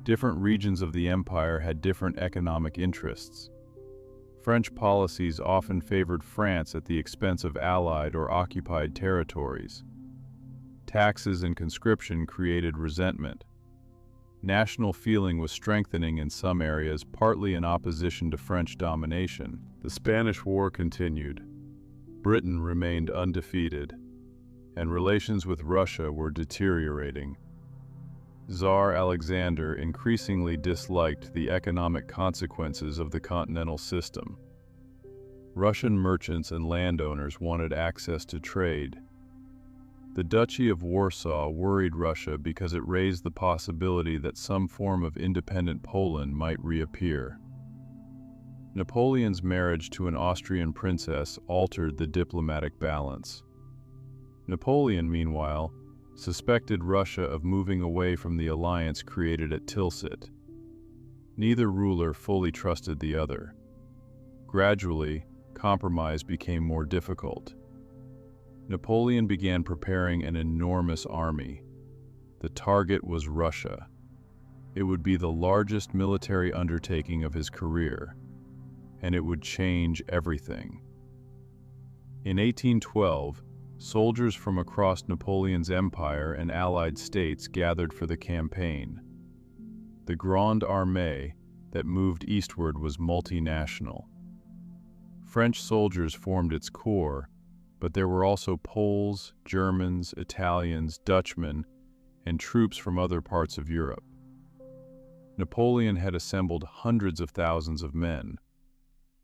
Different regions of the empire had different economic interests. French policies often favored France at the expense of allied or occupied territories. Taxes and conscription created resentment. National feeling was strengthening in some areas, partly in opposition to French domination. The Spanish War continued. Britain remained undefeated, and relations with Russia were deteriorating. Tsar Alexander increasingly disliked the economic consequences of the continental system. Russian merchants and landowners wanted access to trade. The Duchy of Warsaw worried Russia because it raised the possibility that some form of independent Poland might reappear. Napoleon's marriage to an Austrian princess altered the diplomatic balance. Napoleon, meanwhile, suspected Russia of moving away from the alliance created at Tilsit. Neither ruler fully trusted the other. Gradually, compromise became more difficult. Napoleon began preparing an enormous army. The target was Russia. It would be the largest military undertaking of his career, and it would change everything. In 1812, soldiers from across Napoleon's empire and allied states gathered for the campaign. The Grande Armée that moved eastward was multinational. French soldiers formed its core, but there were also Poles, Germans, Italians, Dutchmen, and troops from other parts of Europe. Napoleon had assembled hundreds of thousands of men.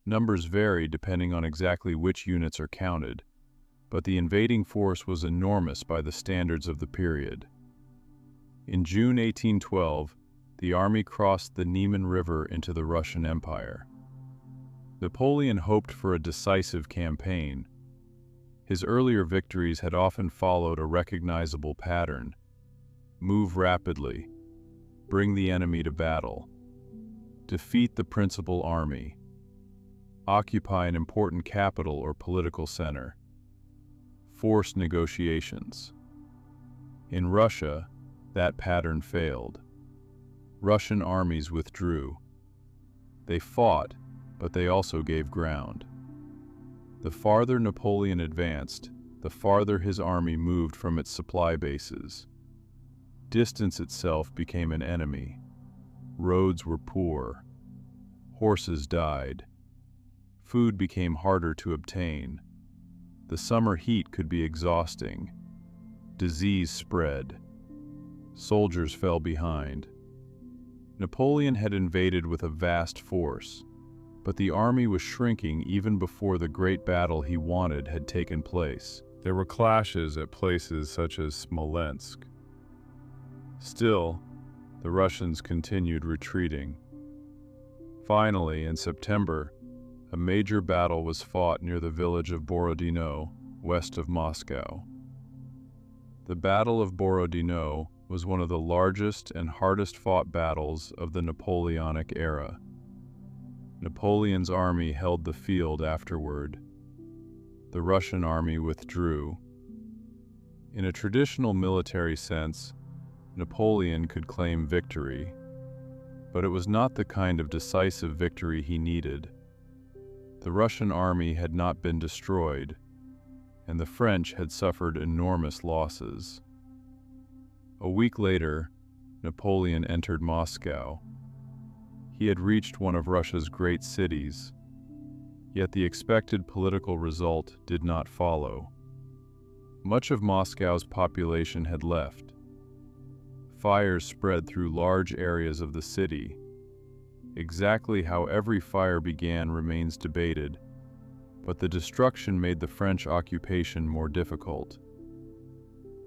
Numbers vary depending on exactly which units are counted, but the invading force was enormous by the standards of the period. In June 1812, the army crossed the Niemen River into the Russian Empire. Napoleon hoped for a decisive campaign. His earlier victories had often followed a recognizable pattern: move rapidly, bring the enemy to battle, defeat the principal army, occupy an important capital or political center, force negotiations. In Russia, that pattern failed. Russian armies withdrew. They fought, but they also gave ground. The farther Napoleon advanced, the farther his army moved from its supply bases. Distance itself became an enemy. Roads were poor. Horses died. Food became harder to obtain. The summer heat could be exhausting. Disease spread. Soldiers fell behind. Napoleon had invaded with a vast force, but the army was shrinking even before the great battle he wanted had taken place. There were clashes at places such as Smolensk. Still, the Russians continued retreating. Finally, in September, a major battle was fought near the village of Borodino, west of Moscow. The Battle of Borodino was one of the largest and hardest-fought battles of the Napoleonic era. Napoleon's army held the field afterward. The Russian army withdrew. In a traditional military sense, Napoleon could claim victory, but it was not the kind of decisive victory he needed. The Russian army had not been destroyed, and the French had suffered enormous losses. A week later, Napoleon entered Moscow. He had reached one of Russia's great cities, yet the expected political result did not follow. Much of Moscow's population had left. Fires spread through large areas of the city. Exactly how every fire began remains debated, but the destruction made the French occupation more difficult.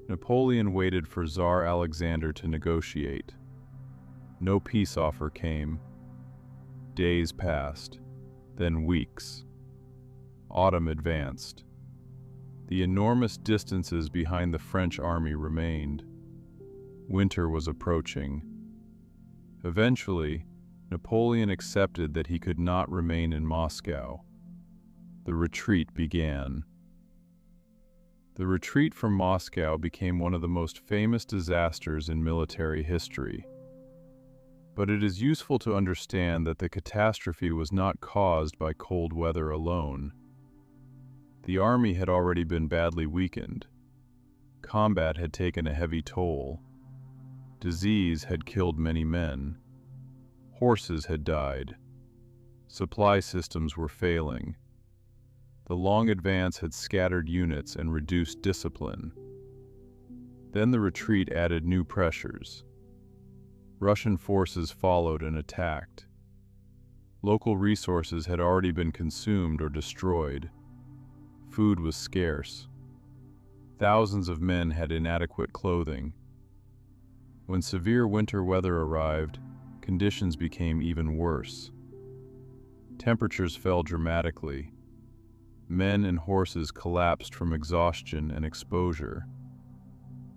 Napoleon waited for Tsar Alexander to negotiate. No peace offer came. Days passed, then weeks. Autumn advanced. The enormous distances behind the French army remained. Winter was approaching. Eventually, Napoleon accepted that he could not remain in Moscow. The retreat began. The retreat from Moscow became one of the most famous disasters in military history. But it is useful to understand that the catastrophe was not caused by cold weather alone. The army had already been badly weakened. Combat had taken a heavy toll. Disease had killed many men. Horses had died. Supply systems were failing. The long advance had scattered units and reduced discipline. Then the retreat added new pressures. Russian forces followed and attacked. Local resources had already been consumed or destroyed. Food was scarce. Thousands of men had inadequate clothing. When severe winter weather arrived, conditions became even worse. Temperatures fell dramatically. Men and horses collapsed from exhaustion and exposure.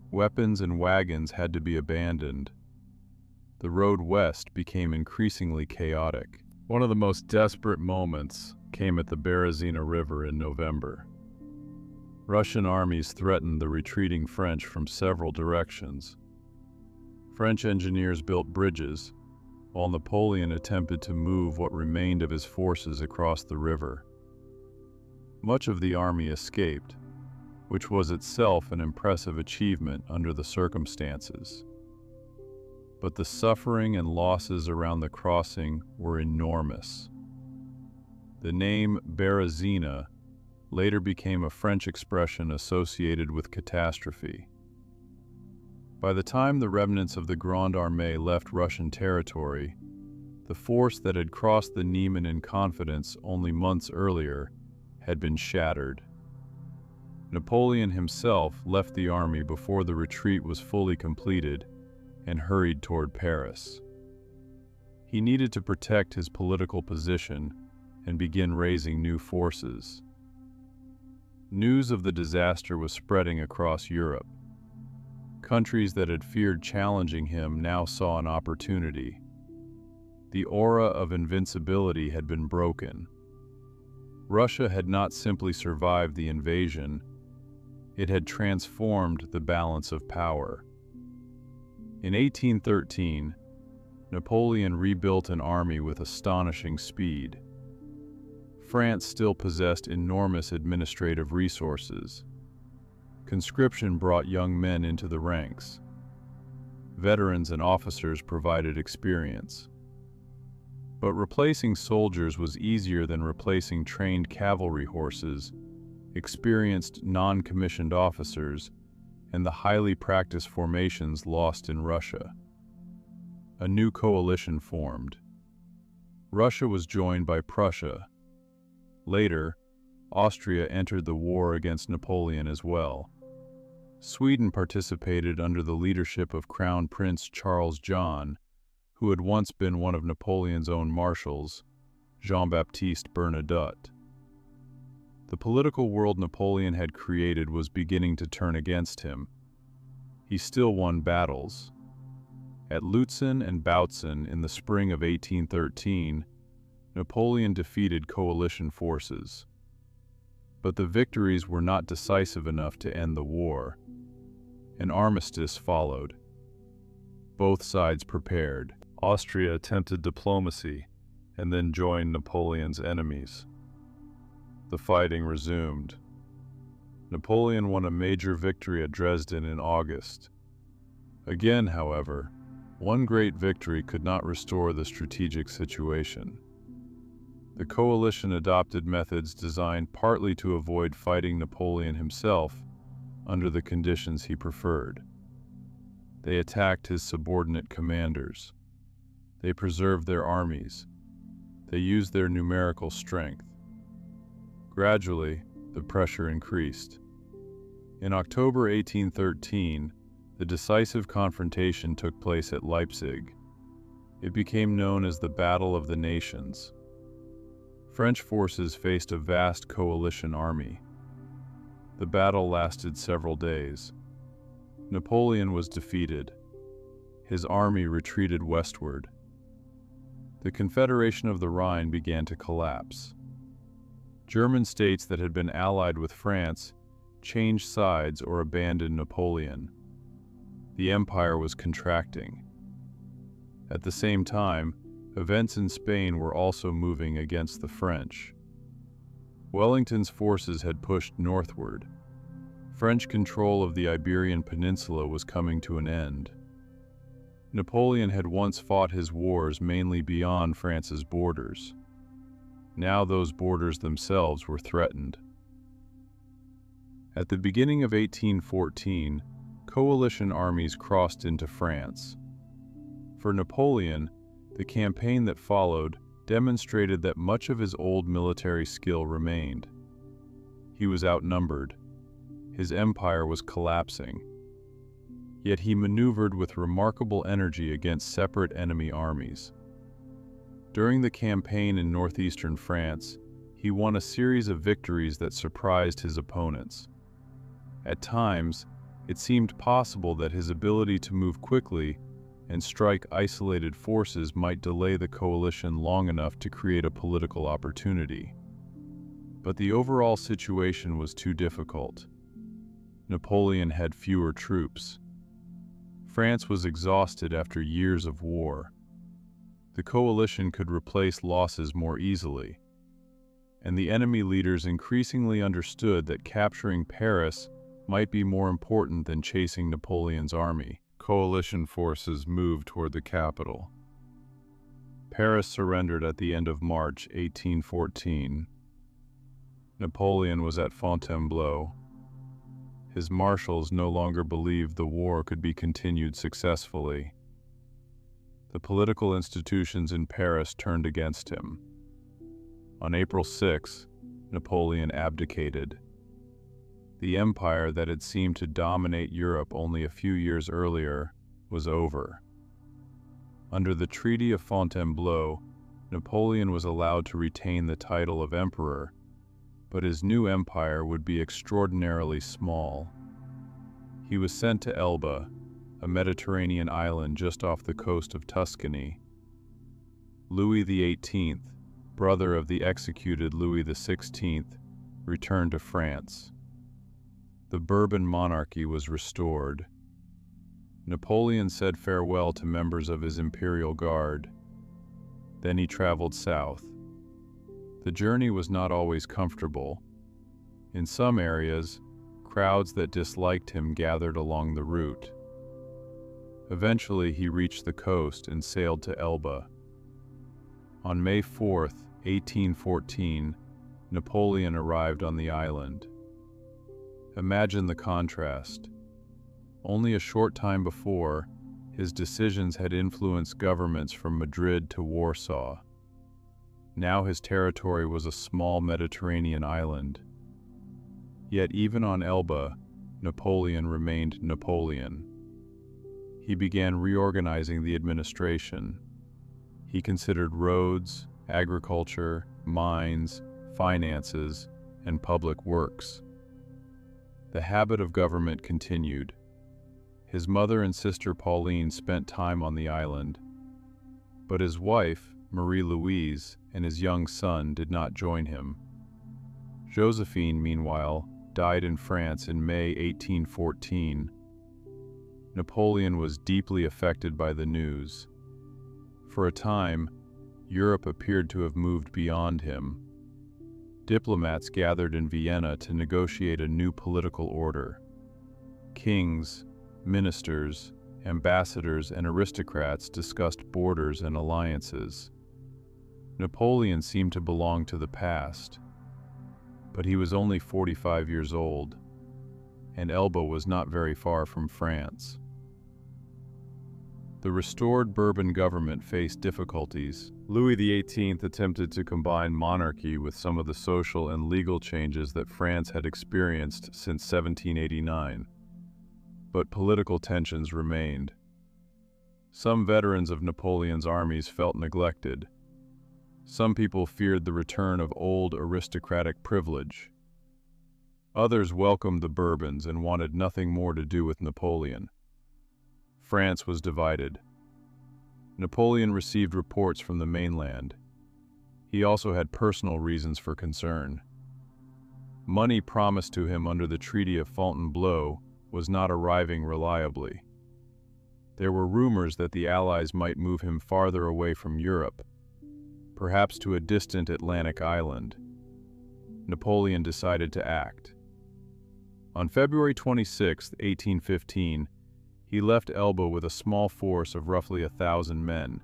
Weapons and wagons had to be abandoned. The road west became increasingly chaotic. One of the most desperate moments came at the Berezina River in November. Russian armies threatened the retreating French from several directions. French engineers built bridges, while Napoleon attempted to move what remained of his forces across the river. Much of the army escaped, which was itself an impressive achievement under the circumstances. But the suffering and losses around the crossing were enormous. The name Berezina later became a French expression associated with catastrophe. By the time the remnants of the Grande Armée left Russian territory, the force that had crossed the Niemen in confidence only months earlier had been shattered. Napoleon himself left the army before the retreat was fully completed and hurried toward Paris. He needed to protect his political position and begin raising new forces. News of the disaster was spreading across Europe. Countries that had feared challenging him now saw an opportunity. The aura of invincibility had been broken. Russia had not simply survived the invasion, it had transformed the balance of power. In 1813, Napoleon rebuilt an army with astonishing speed. France still possessed enormous administrative resources. Conscription brought young men into the ranks. Veterans and officers provided experience. But replacing soldiers was easier than replacing trained cavalry horses, experienced non-commissioned officers, and the highly practiced formations lost in Russia. A new coalition formed. Russia was joined by Prussia. Later, Austria entered the war against Napoleon as well. Sweden participated under the leadership of Crown Prince Charles John, who had once been one of Napoleon's own marshals, Jean-Baptiste Bernadotte. The political world Napoleon had created was beginning to turn against him. He still won battles. At Lutzen and Bautzen in the spring of 1813, Napoleon defeated coalition forces. But the victories were not decisive enough to end the war. An armistice followed. Both sides prepared. Austria attempted diplomacy and then joined Napoleon's enemies. The fighting resumed. Napoleon won a major victory at Dresden in August. Again, however, one great victory could not restore the strategic situation. The coalition adopted methods designed partly to avoid fighting Napoleon himself under the conditions he preferred. They attacked his subordinate commanders. They preserved their armies. They used their numerical strength. Gradually, the pressure increased. In October 1813, the decisive confrontation took place at Leipzig. It became known as the Battle of the Nations. French forces faced a vast coalition army. The battle lasted several days. Napoleon was defeated. His army retreated westward. The Confederation of the Rhine began to collapse. German states that had been allied with France changed sides or abandoned Napoleon. The empire was contracting. At the same time, events in Spain were also moving against the French. Wellington's forces had pushed northward. French control of the Iberian Peninsula was coming to an end. Napoleon had once fought his wars mainly beyond France's borders. Now those borders themselves were threatened. At the beginning of 1814, coalition armies crossed into France. For Napoleon, the campaign that followed demonstrated that much of his old military skill remained. He was outnumbered. His empire was collapsing. Yet he maneuvered with remarkable energy against separate enemy armies. During the campaign in northeastern France, he won a series of victories that surprised his opponents. At times, it seemed possible that his ability to move quickly and strike isolated forces might delay the coalition long enough to create a political opportunity. But the overall situation was too difficult. Napoleon had fewer troops. France was exhausted after years of war. The coalition could replace losses more easily, and the enemy leaders increasingly understood that capturing Paris might be more important than chasing Napoleon's army. Coalition forces moved toward the capital. Paris surrendered at the end of March 1814. Napoleon was at Fontainebleau. His marshals no longer believed the war could be continued successfully. The political institutions in Paris turned against him. On April 6, Napoleon abdicated. The empire that had seemed to dominate Europe only a few years earlier was over. Under the Treaty of Fontainebleau, Napoleon was allowed to retain the title of emperor, but his new empire would be extraordinarily small. He was sent to Elba, a Mediterranean island just off the coast of Tuscany. Louis XVIII, brother of the executed Louis XVI, returned to France. The Bourbon monarchy was restored. Napoleon said farewell to members of his imperial guard. Then he traveled south. The journey was not always comfortable. In some areas, crowds that disliked him gathered along the route. Eventually, he reached the coast and sailed to Elba. On May 4, 1814, Napoleon arrived on the island. Imagine the contrast. Only a short time before, his decisions had influenced governments from Madrid to Warsaw. Now his territory was a small Mediterranean island. Yet even on Elba, Napoleon remained Napoleon. He began reorganizing the administration. He considered roads, agriculture, mines, finances, and public works. The habit of government continued. His mother and sister Pauline spent time on the island, but his wife, Marie-Louise, and his young son did not join him. Josephine, meanwhile, died in France in May 1814. Napoleon was deeply affected by the news. For a time, Europe appeared to have moved beyond him. Diplomats gathered in Vienna to negotiate a new political order. Kings, ministers, ambassadors and aristocrats discussed borders and alliances. Napoleon seemed to belong to the past, but he was only 45 years old, and Elba was not very far from France. The restored Bourbon government faced difficulties. Louis XVIII attempted to combine monarchy with some of the social and legal changes that France had experienced since 1789, but political tensions remained. Some veterans of Napoleon's armies felt neglected. Some people feared the return of old aristocratic privilege. Others welcomed the Bourbons and wanted nothing more to do with Napoleon. France was divided. Napoleon received reports from the mainland. He also had personal reasons for concern. Money promised to him under the Treaty of Fontainebleau was not arriving reliably. There were rumors that the Allies might move him farther away from Europe, perhaps to a distant Atlantic island. Napoleon decided to act. On February 26, 1815, he left Elba with a small force of roughly 1,000 men.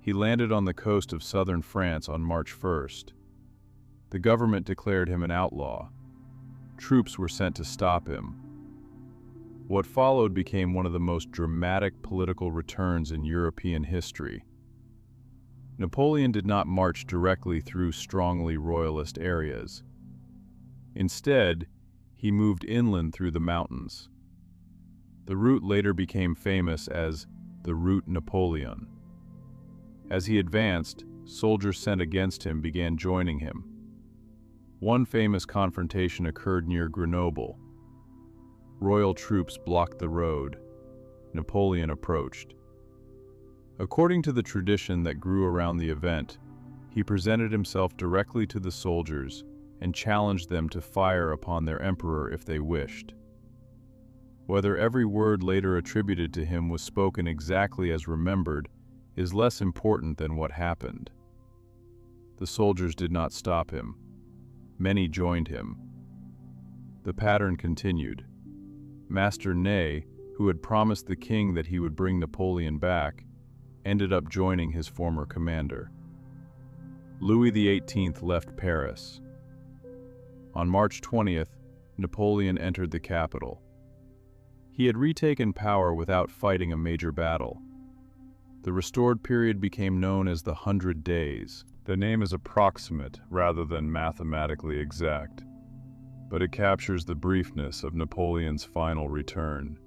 He landed on the coast of southern France on March 1st. The government declared him an outlaw. Troops were sent to stop him. What followed became one of the most dramatic political returns in European history. Napoleon did not march directly through strongly royalist areas. Instead, he moved inland through the mountains. The route later became famous as the Route Napoleon. As he advanced, soldiers sent against him began joining him. One famous confrontation occurred near Grenoble. Royal troops blocked the road. Napoleon approached. According to the tradition that grew around the event, he presented himself directly to the soldiers and challenged them to fire upon their emperor if they wished. Whether every word later attributed to him was spoken exactly as remembered is less important than what happened. The soldiers did not stop him. Many joined him. The pattern continued. Master Ney, who had promised the king that he would bring Napoleon back, ended up joining his former commander. Louis XVIII left Paris. On March 20th, Napoleon entered the capital. He had retaken power without fighting a major battle. The restored period became known as the 100 Days. The name is approximate rather than mathematically exact, but it captures the briefness of Napoleon's final return.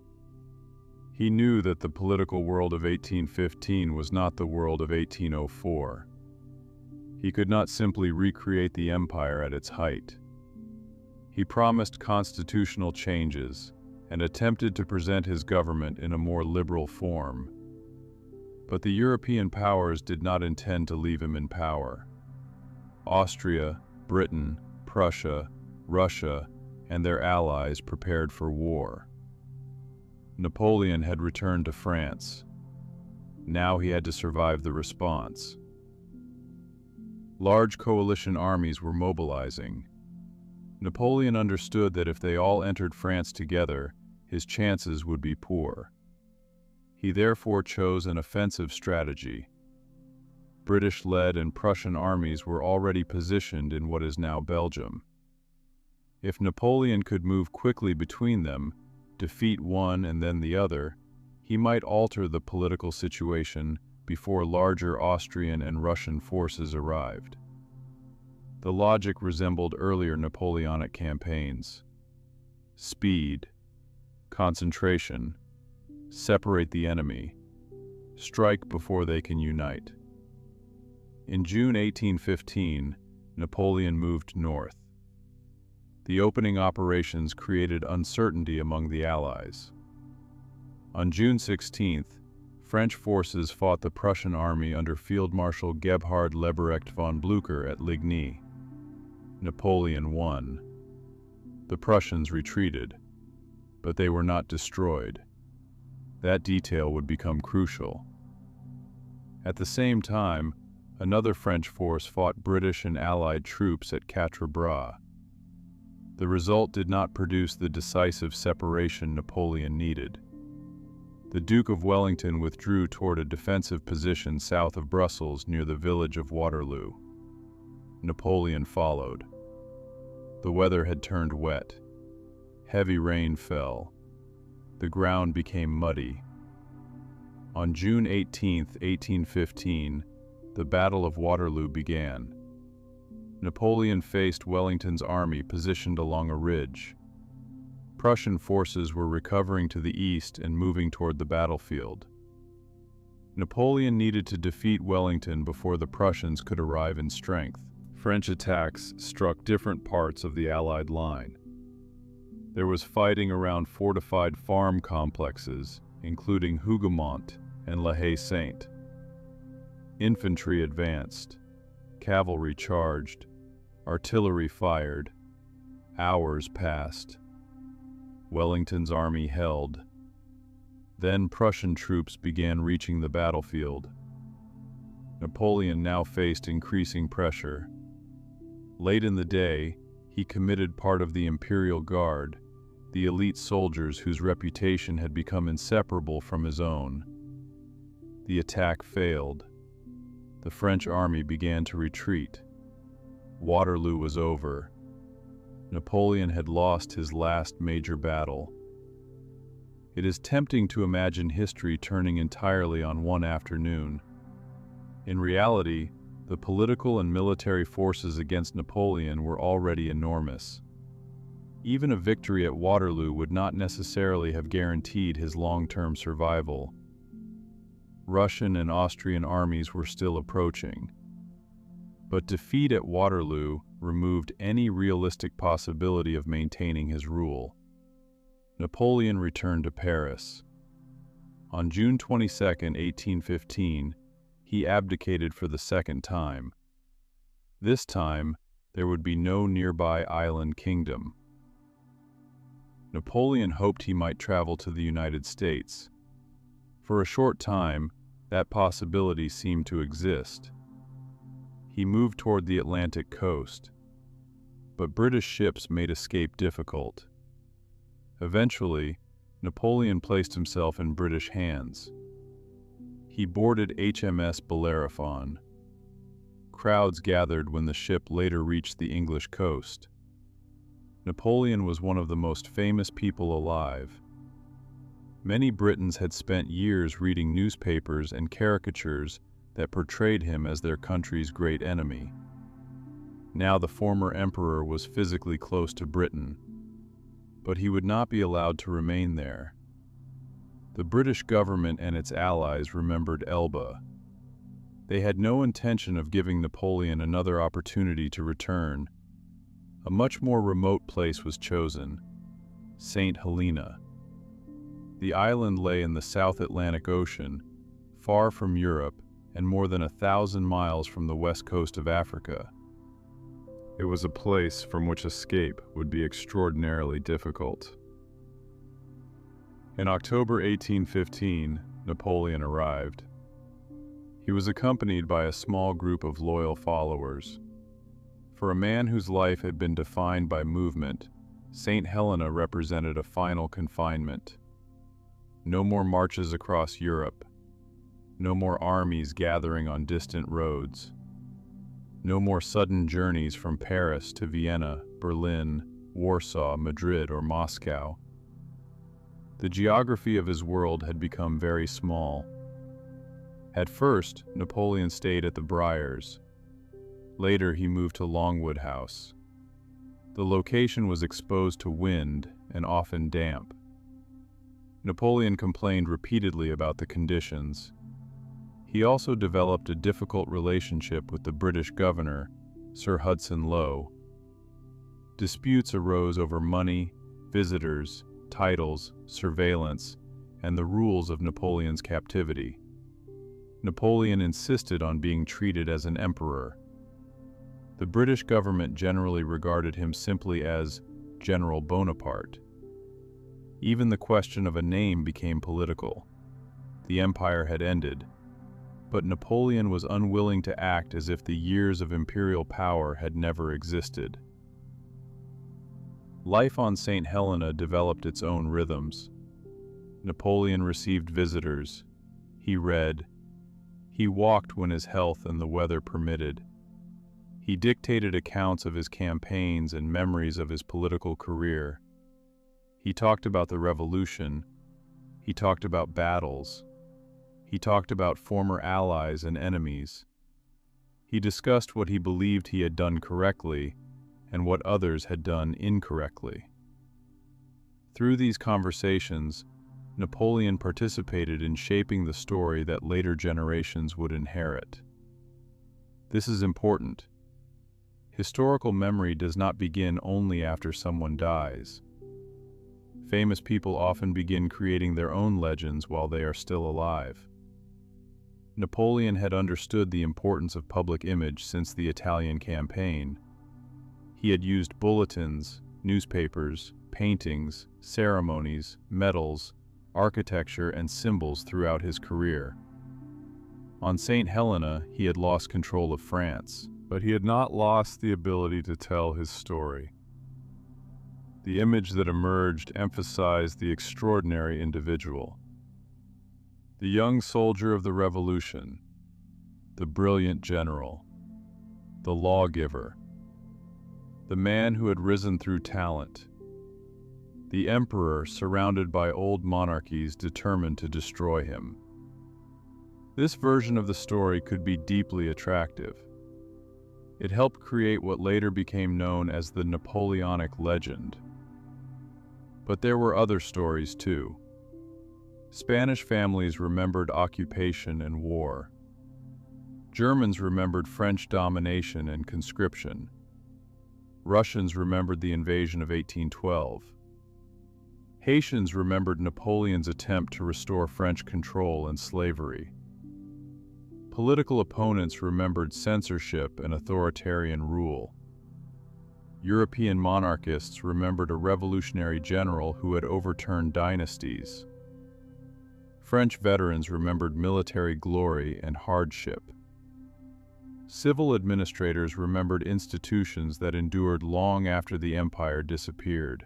He knew that the political world of 1815 was not the world of 1804. He could not simply recreate the empire at its height. He promised constitutional changes and attempted to present his government in a more liberal form. But the European powers did not intend to leave him in power. Austria, Britain, Prussia, Russia, and their allies prepared for war. Napoleon had returned to France. Now he had to survive the response. Large coalition armies were mobilizing. Napoleon understood that if they all entered France together, his chances would be poor. He therefore chose an offensive strategy. British-led and Prussian armies were already positioned in what is now Belgium. If Napoleon could move quickly between them, defeat one and then the other, he might alter the political situation before larger Austrian and Russian forces arrived. The logic resembled earlier Napoleonic campaigns. Speed, concentration, separate the enemy, strike before they can unite. In June 1815, Napoleon moved north. The opening operations created uncertainty among the Allies. On June 16th, French forces fought the Prussian army under Field Marshal Gebhard Leberecht von Blücher at Ligny. Napoleon won. The Prussians retreated, but they were not destroyed. That detail would become crucial. At the same time, another French force fought British and Allied troops at Quatre Bras. The result did not produce the decisive separation Napoleon needed. The Duke of Wellington withdrew toward a defensive position south of Brussels near the village of Waterloo. Napoleon followed. The weather had turned wet. Heavy rain fell. The ground became muddy. On June 18, 1815, the Battle of Waterloo began. Napoleon faced Wellington's army positioned along a ridge. Prussian forces were recovering to the east and moving toward the battlefield. Napoleon needed to defeat Wellington before the Prussians could arrive in strength. French attacks struck different parts of the Allied line. There was fighting around fortified farm complexes, including Hougoumont and La Haye-Saint. Infantry advanced. Cavalry charged. Artillery fired. Hours passed. Wellington's army held. Then Prussian troops began reaching the battlefield. Napoleon now faced increasing pressure. Late in the day, he committed part of the Imperial Guard, the elite soldiers whose reputation had become inseparable from his own. The attack failed. The French army began to retreat. Waterloo was over. Napoleon had lost his last major battle. It is tempting to imagine history turning entirely on one afternoon. In reality, the political and military forces against Napoleon were already enormous. Even a victory at Waterloo would not necessarily have guaranteed his long-term survival. Russian and Austrian armies were still approaching. But defeat at Waterloo removed any realistic possibility of maintaining his rule. Napoleon returned to Paris. On June 22, 1815, he abdicated for the second time. This time, there would be no nearby island kingdom. Napoleon hoped he might travel to the United States. For a short time, that possibility seemed to exist. He moved toward the Atlantic coast, but British ships made escape difficult. Eventually, Napoleon placed himself in British hands. He boarded HMS Bellerophon. Crowds gathered when the ship later reached the English coast. Napoleon was one of the most famous people alive. Many Britons had spent years reading newspapers and caricatures that portrayed him as their country's great enemy. Now the former emperor was physically close to Britain, but he would not be allowed to remain there. The British government and its allies remembered Elba. They had no intention of giving Napoleon another opportunity to return. A much more remote place was chosen, St. Helena. The island lay in the South Atlantic Ocean, far from Europe and more than 1,000 miles from the west coast of Africa. It was a place from which escape would be extraordinarily difficult. In October 1815, Napoleon arrived. He was accompanied by a small group of loyal followers. For a man whose life had been defined by movement, St. Helena represented a final confinement. No more marches across Europe. No more armies gathering on distant roads. No more sudden journeys from Paris to Vienna, Berlin, Warsaw, Madrid, or Moscow. The geography of his world had become very small. At first, Napoleon stayed at the Briars. Later, he moved to Longwood House. The location was exposed to wind and often damp. Napoleon complained repeatedly about the conditions. He also developed a difficult relationship with the British governor, Sir Hudson Lowe. Disputes arose over money, visitors, titles, surveillance, and the rules of Napoleon's captivity. Napoleon insisted on being treated as an emperor. The British government generally regarded him simply as General Bonaparte. Even the question of a name became political. The empire had ended, but Napoleon was unwilling to act as if the years of imperial power had never existed. Life on St. Helena developed its own rhythms. Napoleon received visitors. He read. He walked when his health and the weather permitted. He dictated accounts of his campaigns and memories of his political career. He talked about the revolution. He talked about battles. He talked about former allies and enemies. He discussed what he believed he had done correctly and what others had done incorrectly. Through these conversations, Napoleon participated in shaping the story that later generations would inherit. This is important. Historical memory does not begin only after someone dies. Famous people often begin creating their own legends while they are still alive. Napoleon had understood the importance of public image since the Italian campaign. He had used bulletins, newspapers, paintings, ceremonies, medals, architecture, and symbols throughout his career. On St. Helena, he had lost control of France, but he had not lost the ability to tell his story. The image that emerged emphasized the extraordinary individual. The young soldier of the revolution, the brilliant general, the lawgiver, the man who had risen through talent, the emperor surrounded by old monarchies determined to destroy him. This version of the story could be deeply attractive. It helped create what later became known as the Napoleonic legend. But there were other stories too. Spanish families remembered occupation and war. Germans remembered French domination and conscription. Russians remembered the invasion of 1812. Haitians remembered Napoleon's attempt to restore French control and slavery. Political opponents remembered censorship and authoritarian rule. European monarchists remembered a revolutionary general who had overturned dynasties. French veterans remembered military glory and hardship. Civil administrators remembered institutions that endured long after the empire disappeared.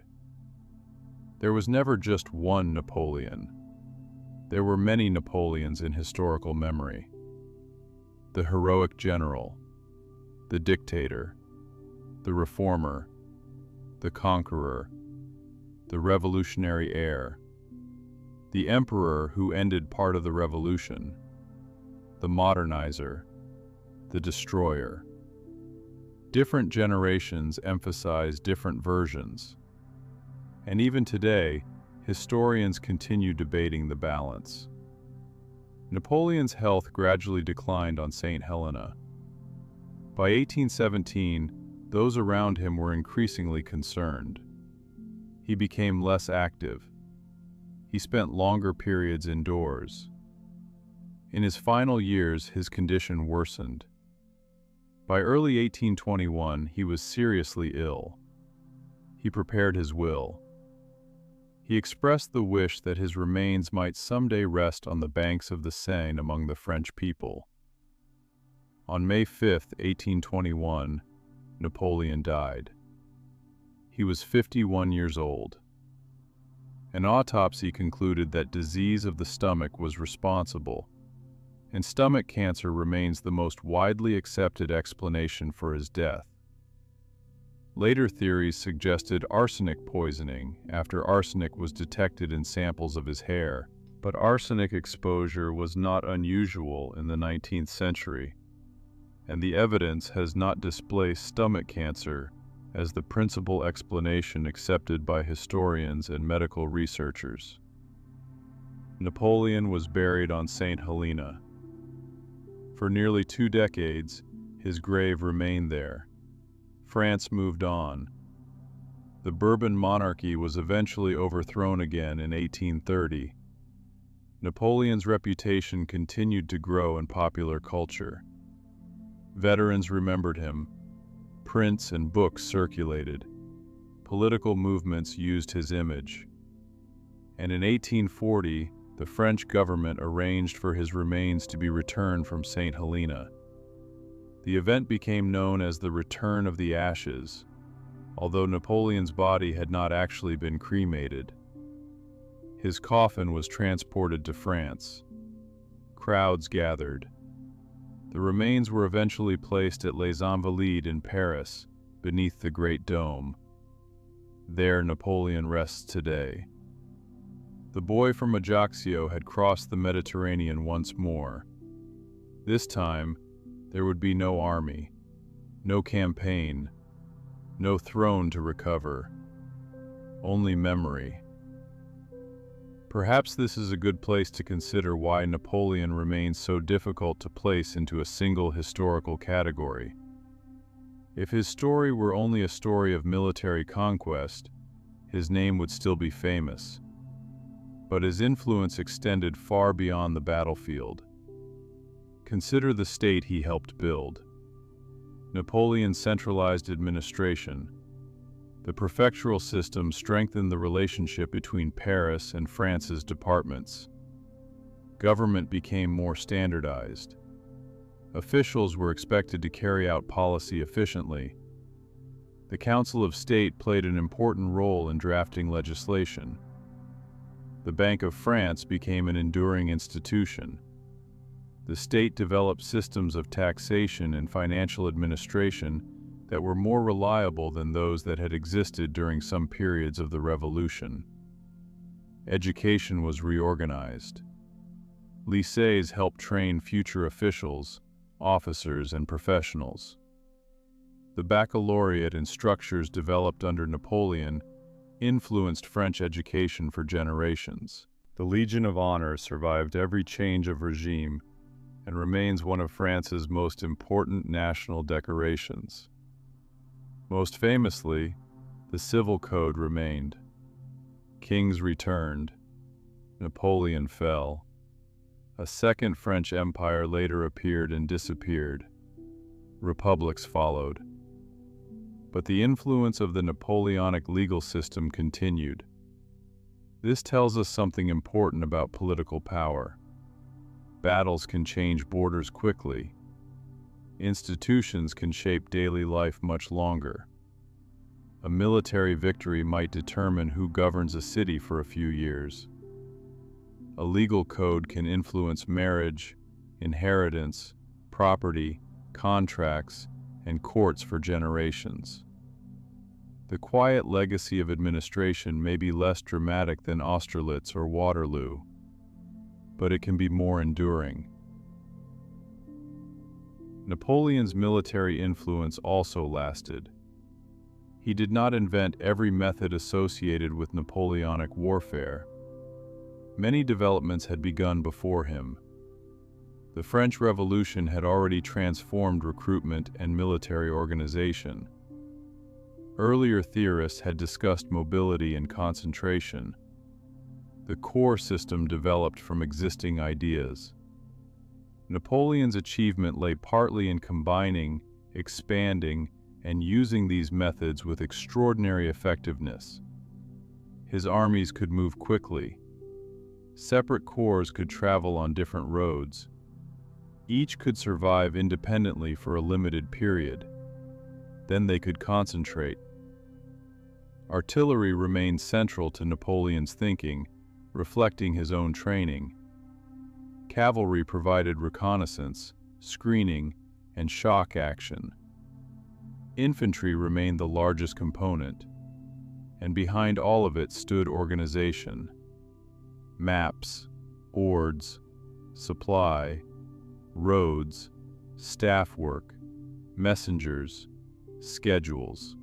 There was never just one Napoleon. There were many Napoleons in historical memory. The heroic general, the dictator, the reformer, the conqueror, the revolutionary heir, the emperor who ended part of the revolution, the modernizer, the destroyer. Different generations emphasize different versions, and even today, historians continue debating the balance. Napoleon's health gradually declined on St. Helena. By 1817, those around him were increasingly concerned. He became less active. He spent longer periods indoors. In his final years, his condition worsened. By early 1821, he was seriously ill. He prepared his will. He expressed the wish that his remains might someday rest on the banks of the Seine among the French people. On May 5, 1821, Napoleon died. He was 51 years old. An autopsy concluded that disease of the stomach was responsible, and stomach cancer remains the most widely accepted explanation for his death. Later theories suggested arsenic poisoning after arsenic was detected in samples of his hair, but arsenic exposure was not unusual in the 19th century, and the evidence has not displaced stomach cancer as the principal explanation accepted by historians and medical researchers. Napoleon was buried on St. Helena. For nearly 2 decades, his grave remained there. France moved on. The Bourbon monarchy was eventually overthrown again in 1830. Napoleon's reputation continued to grow in popular culture. Veterans remembered him. Prints and books circulated. Political movements used his image. And in 1840, the French government arranged for his remains to be returned from St. Helena. The event became known as the Return of the Ashes, although Napoleon's body had not actually been cremated. His coffin was transported to France. Crowds gathered. The remains were eventually placed at Les Invalides in Paris, beneath the Great Dome. There Napoleon rests today. The boy from Ajaccio had crossed the Mediterranean once more. This time, there would be no army, no campaign, no throne to recover, only memory. Perhaps this is a good place to consider why Napoleon remains so difficult to place into a single historical category. If his story were only a story of military conquest, his name would still be famous. But his influence extended far beyond the battlefield. Consider the state he helped build. Napoleon centralized administration. The prefectural system strengthened the relationship between Paris and France's departments. Government became more standardized. Officials were expected to carry out policy efficiently. The Council of State played an important role in drafting legislation. The Bank of France became an enduring institution. The state developed systems of taxation and financial administration that were more reliable than those that had existed during some periods of the Revolution. Education was reorganized. Lycées helped train future officials, officers, and professionals. The baccalaureate and structures developed under Napoleon influenced French education for generations. The Legion of Honor survived every change of regime and remains one of France's most important national decorations. Most famously, the Civil Code remained. Kings returned. Napoleon fell. A second French Empire later appeared and disappeared. Republics followed. But the influence of the Napoleonic legal system continued. This tells us something important about political power. Battles can change borders quickly. Institutions can shape daily life much longer. A military victory might determine who governs a city for a few years. A legal code can influence marriage, inheritance, property, contracts, and courts for generations. The quiet legacy of administration may be less dramatic than Austerlitz or Waterloo, but it can be more enduring. Napoleon's military influence also lasted. He did not invent every method associated with Napoleonic warfare. Many developments had begun before him. The French Revolution had already transformed recruitment and military organization. Earlier theorists had discussed mobility and concentration. The core system developed from existing ideas. Napoleon's achievement lay partly in combining, expanding, and using these methods with extraordinary effectiveness. His armies could move quickly. Separate corps could travel on different roads. Each could survive independently for a limited period. Then they could concentrate. Artillery remained central to Napoleon's thinking, reflecting his own training. Cavalry provided reconnaissance, screening, and shock action. Infantry remained the largest component, and behind all of it stood organization. Maps, boards, supply, roads, staff work, messengers, schedules.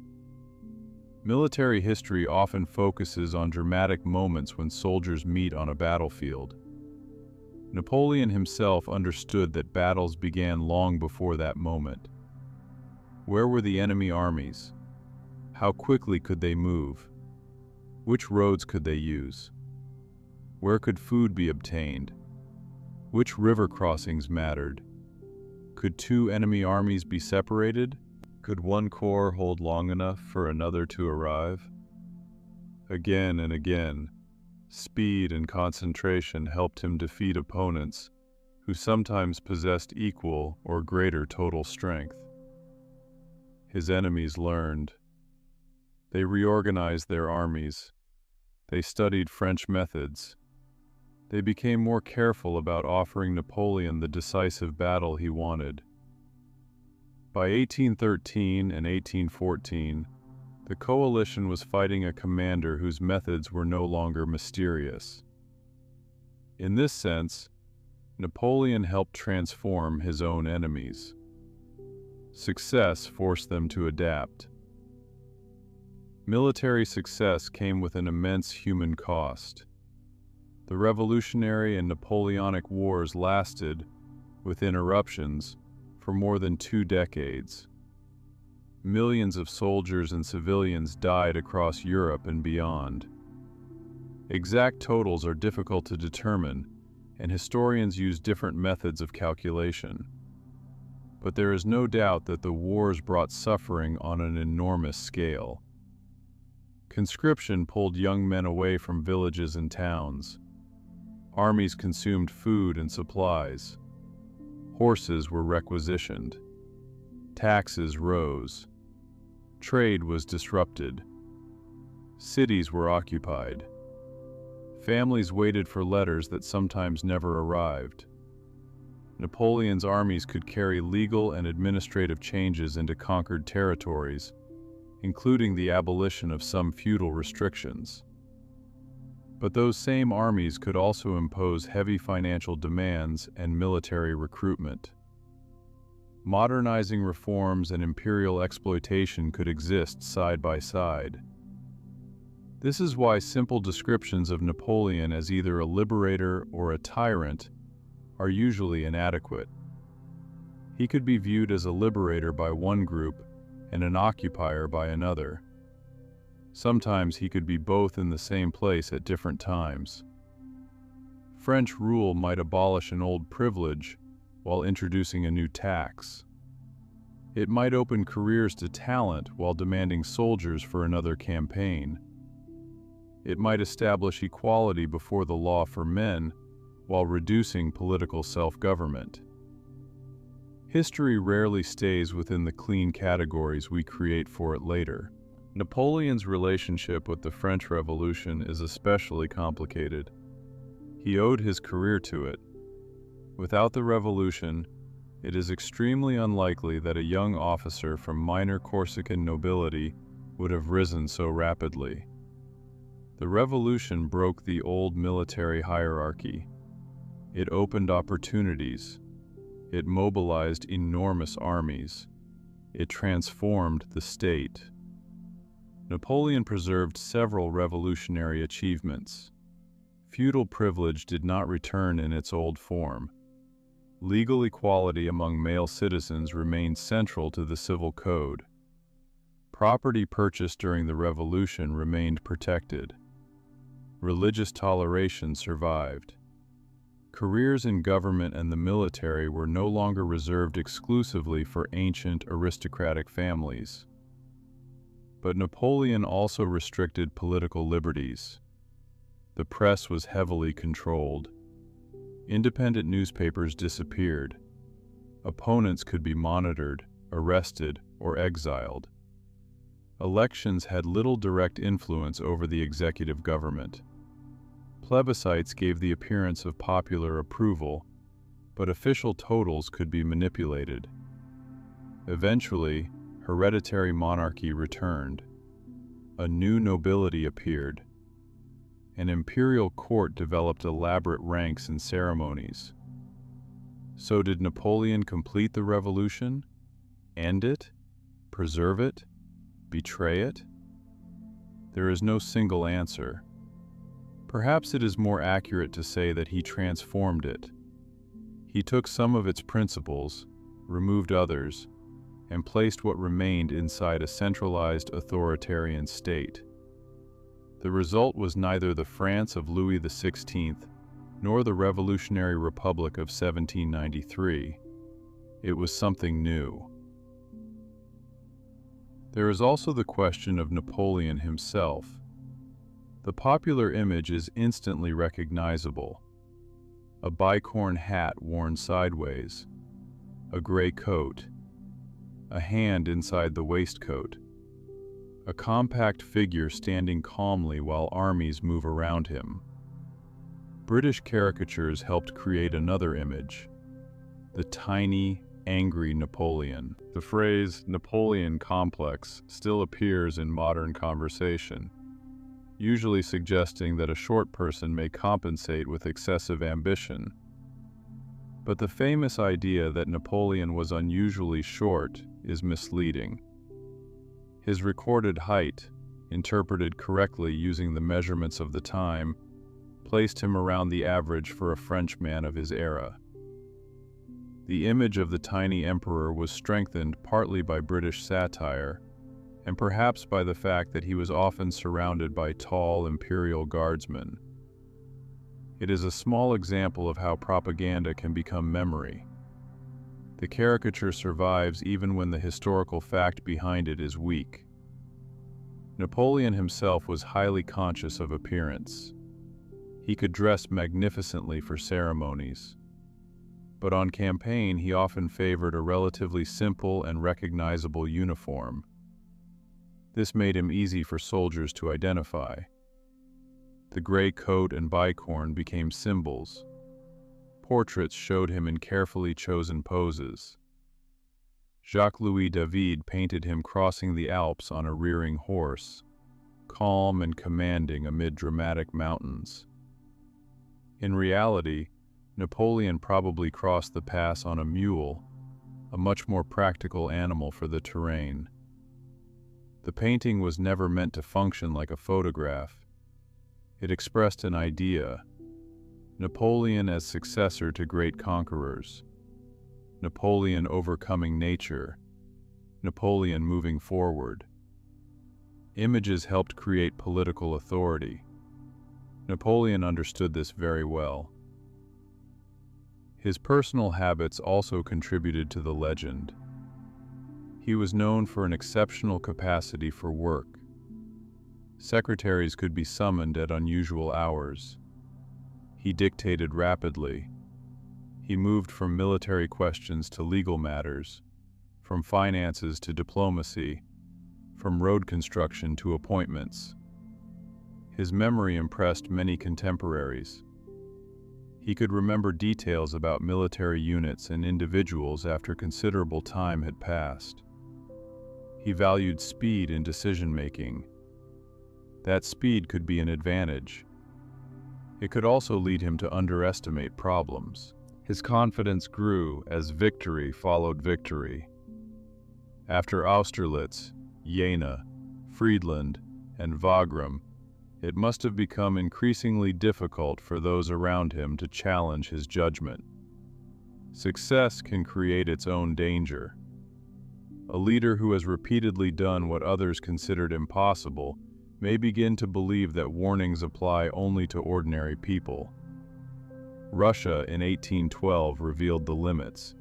Military history often focuses on dramatic moments when soldiers meet on a battlefield. Napoleon himself understood that battles began long before that moment. Where were the enemy armies? How quickly could they move? Which roads could they use? Where could food be obtained? Which river crossings mattered? Could two enemy armies be separated? Could one corps hold long enough for another to arrive? Again and again, speed and concentration helped him defeat opponents who sometimes possessed equal or greater total strength. His enemies learned. They reorganized their armies. They studied French methods. They became more careful about offering Napoleon the decisive battle he wanted. By 1813 and 1814, the coalition was fighting a commander whose methods were no longer mysterious. In this sense, Napoleon helped transform his own enemies. Success forced them to adapt. Military success came with an immense human cost. The Revolutionary and Napoleonic Wars lasted, with interruptions, for more than 2 decades. Millions of soldiers and civilians died across Europe and beyond. Exact totals are difficult to determine, and historians use different methods of calculation. But there is no doubt that the wars brought suffering on an enormous scale. Conscription pulled young men away from villages and towns. Armies consumed food and supplies. Horses were requisitioned. Taxes rose. Trade was disrupted. Cities were occupied. Families waited for letters that sometimes never arrived. Napoleon's armies could carry legal and administrative changes into conquered territories, including the abolition of some feudal restrictions. But those same armies could also impose heavy financial demands and military recruitment. Modernizing reforms and imperial exploitation could exist side by side. This is why simple descriptions of Napoleon as either a liberator or a tyrant are usually inadequate. He could be viewed as a liberator by one group and an occupier by another. Sometimes he could be both in the same place at different times. French rule might abolish an old privilege while introducing a new tax. It might open careers to talent while demanding soldiers for another campaign. It might establish equality before the law for men while reducing political self-government. History rarely stays within the clean categories we create for it later. Napoleon's relationship with the French Revolution is especially complicated. He owed his career to it. Without the revolution, it is extremely unlikely that a young officer from minor Corsican nobility would have risen so rapidly. The revolution broke the old military hierarchy. It opened opportunities. It mobilized enormous armies. It transformed the state. Napoleon preserved several revolutionary achievements. Feudal privilege did not return in its old form. Legal equality among male citizens remained central to the civil code. Property purchased during the revolution remained protected. Religious toleration survived. Careers in government and the military were no longer reserved exclusively for ancient aristocratic families. But Napoleon also restricted political liberties. The press was heavily controlled. Independent newspapers disappeared. Opponents could be monitored, arrested, or exiled. Elections had little direct influence over the executive government. Plebiscites gave the appearance of popular approval, but official totals could be manipulated. Eventually, hereditary monarchy returned. A new nobility appeared. An imperial court developed elaborate ranks and ceremonies. So did Napoleon complete the revolution? End it? Preserve it? Betray it? There is no single answer. Perhaps it is more accurate to say that he transformed it. He took some of its principles, removed others, and placed what remained inside a centralized authoritarian state. The result was neither the France of Louis XVI nor the Revolutionary Republic of 1793. It was something new. There is also the question of Napoleon himself. The popular image is instantly recognizable. A bicorn hat worn sideways, a gray coat, a hand inside the waistcoat, a compact figure standing calmly while armies move around him. British caricatures helped create another image: the tiny, angry Napoleon. The phrase Napoleon complex still appears in modern conversation, usually suggesting that a short person may compensate with excessive ambition. But the famous idea that Napoleon was unusually short is misleading. His recorded height, interpreted correctly using the measurements of the time, placed him around the average for a Frenchman of his era. The image of the tiny emperor was strengthened partly by British satire, and perhaps by the fact that he was often surrounded by tall imperial guardsmen. It is a small example of how propaganda can become memory. The caricature survives even when the historical fact behind it is weak. Napoleon himself was highly conscious of appearance. He could dress magnificently for ceremonies, but on campaign he often favored a relatively simple and recognizable uniform. This made him easy for soldiers to identify. The gray coat and bicorn became symbols. Portraits showed him in carefully chosen poses. Jacques-Louis David painted him crossing the Alps on a rearing horse, calm and commanding amid dramatic mountains. In reality, Napoleon probably crossed the pass on a mule, a much more practical animal for the terrain. The painting was never meant to function like a photograph. It expressed an idea: Napoleon as successor to great conquerors, Napoleon overcoming nature, Napoleon moving forward. Images helped create political authority. Napoleon understood this very well. His personal habits also contributed to the legend. He was known for an exceptional capacity for work. Secretaries could be summoned at unusual hours. He dictated rapidly. He moved from military questions to legal matters, from finances to diplomacy, from road construction to appointments. His memory impressed many contemporaries. He could remember details about military units and individuals after considerable time had passed. He valued speed in decision-making. That speed could be an advantage. It could also lead him to underestimate problems. His confidence grew as victory followed victory. After Austerlitz, Jena, Friedland, and Wagram, it must have become increasingly difficult for those around him to challenge his judgment. Success can create its own danger. A leader who has repeatedly done what others considered impossible may begin to believe that warnings apply only to ordinary people. Russia in 1812 revealed the limits.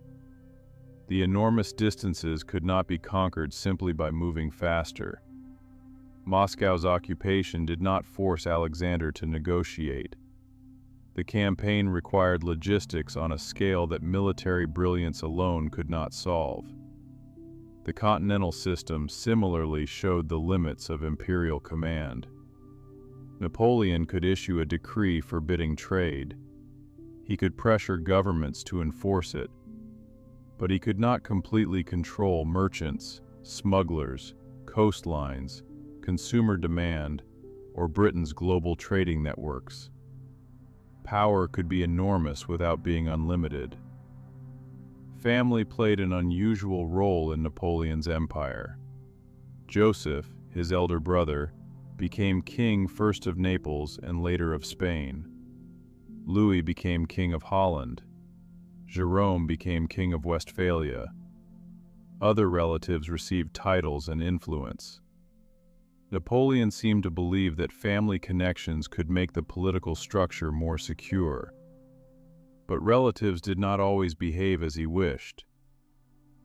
The enormous distances could not be conquered simply by moving faster. Moscow's occupation did not force Alexander to negotiate. The campaign required logistics on a scale that military brilliance alone could not solve. The continental system similarly showed the limits of imperial command. Napoleon could issue a decree forbidding trade. He could pressure governments to enforce it. But he could not completely control merchants, smugglers, coastlines, consumer demand, or Britain's global trading networks. Power could be enormous without being unlimited. Family played an unusual role in Napoleon's empire. Joseph, his elder brother, became king first of Naples and later of Spain. Louis became king of Holland. Jerome became king of Westphalia. Other relatives received titles and influence. Napoleon seemed to believe that family connections could make the political structure more secure. But relatives did not always behave as he wished.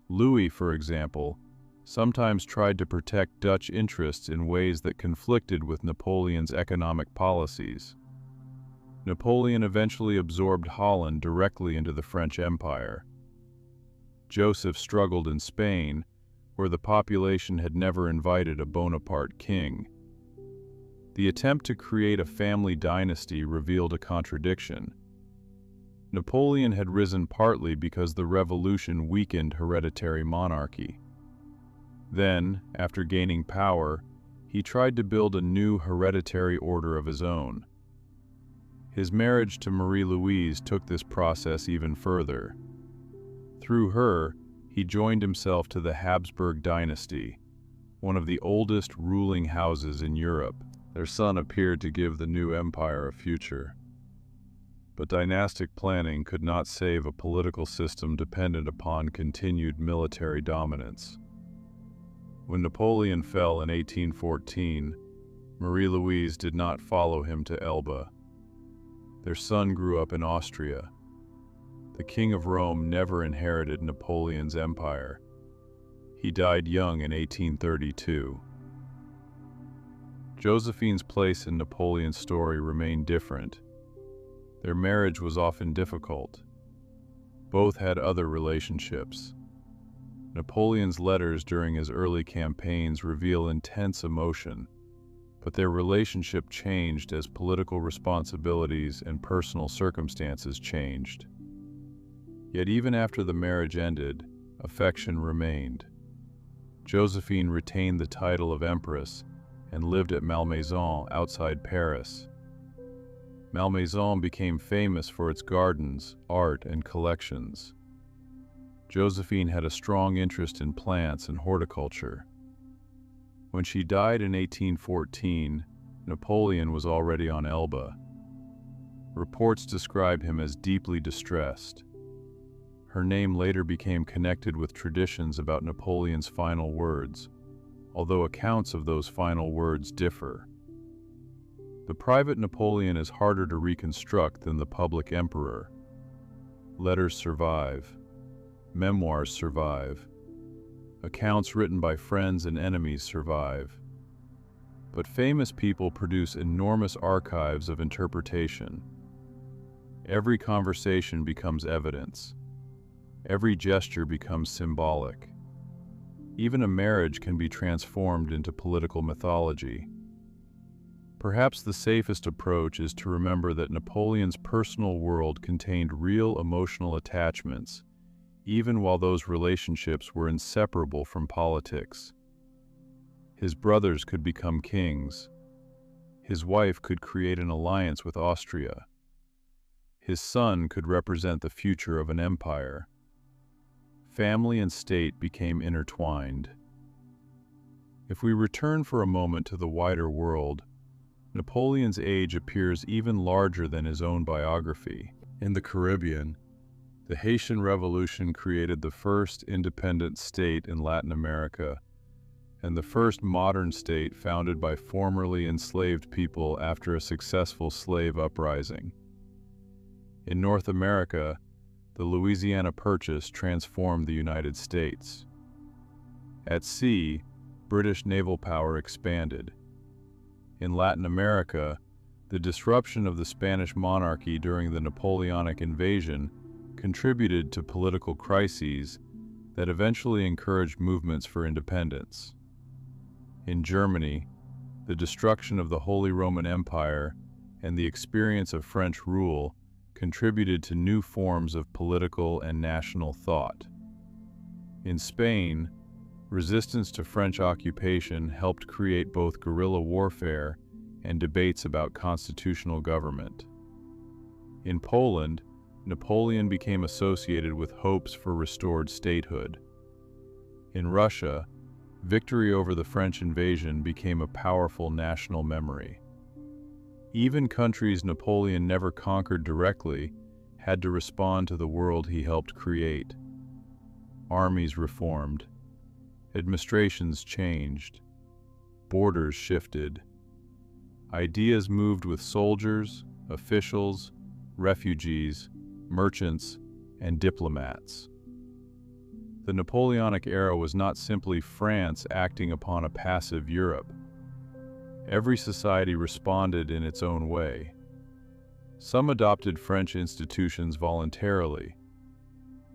Louis, for example, sometimes tried to protect Dutch interests in ways that conflicted with Napoleon's economic policies. Napoleon eventually absorbed Holland directly into the French Empire. Joseph struggled in Spain, where the population had never invited a Bonaparte king. The attempt to create a family dynasty revealed a contradiction. Napoleon had risen partly because the revolution weakened hereditary monarchy. Then, after gaining power, he tried to build a new hereditary order of his own. His marriage to Marie-Louise took this process even further. Through her, he joined himself to the Habsburg dynasty, one of the oldest ruling houses in Europe. Their son appeared to give the new empire a future. But dynastic planning could not save a political system dependent upon continued military dominance. When Napoleon fell in 1814, Marie-Louise did not follow him to Elba. Their son grew up in Austria. The King of Rome never inherited Napoleon's empire. He died young in 1832. Josephine's place in Napoleon's story remained different. Their marriage was often difficult. Both had other relationships. Napoleon's letters during his early campaigns reveal intense emotion, but their relationship changed as political responsibilities and personal circumstances changed. Yet even after the marriage ended, affection remained. Josephine retained the title of Empress and lived at Malmaison outside Paris. Malmaison became famous for its gardens, art, and collections. Josephine had a strong interest in plants and horticulture. When she died in 1814, Napoleon was already on Elba. Reports describe him as deeply distressed. Her name later became connected with traditions about Napoleon's final words, although accounts of those final words differ. The private Napoleon is harder to reconstruct than the public emperor. Letters survive. Memoirs survive. Accounts written by friends and enemies survive. But famous people produce enormous archives of interpretation. Every conversation becomes evidence. Every gesture becomes symbolic. Even a marriage can be transformed into political mythology. Perhaps the safest approach is to remember that Napoleon's personal world contained real emotional attachments, even while those relationships were inseparable from politics. His brothers could become kings. His wife could create an alliance with Austria. His son could represent the future of an empire. Family and state became intertwined. If we return for a moment to the wider world, Napoleon's age appears even larger than his own biography. In the Caribbean, the Haitian Revolution created the first independent state in Latin America, and the first modern state founded by formerly enslaved people after a successful slave uprising. In North America, the Louisiana Purchase transformed the United States. At sea, British naval power expanded. In Latin America, the disruption of the Spanish monarchy during the Napoleonic invasion contributed to political crises that eventually encouraged movements for independence. In Germany, the destruction of the Holy Roman Empire and the experience of French rule contributed to new forms of political and national thought. In Spain, resistance to French occupation helped create both guerrilla warfare and debates about constitutional government. In Poland, Napoleon became associated with hopes for restored statehood. In Russia, victory over the French invasion became a powerful national memory. Even countries Napoleon never conquered directly had to respond to the world he helped create. Armies reformed. Administrations changed. Borders shifted. Ideas moved with soldiers, officials, refugees, merchants, and diplomats. The Napoleonic era was not simply France acting upon a passive Europe. Every society responded in its own way. Some adopted French institutions voluntarily.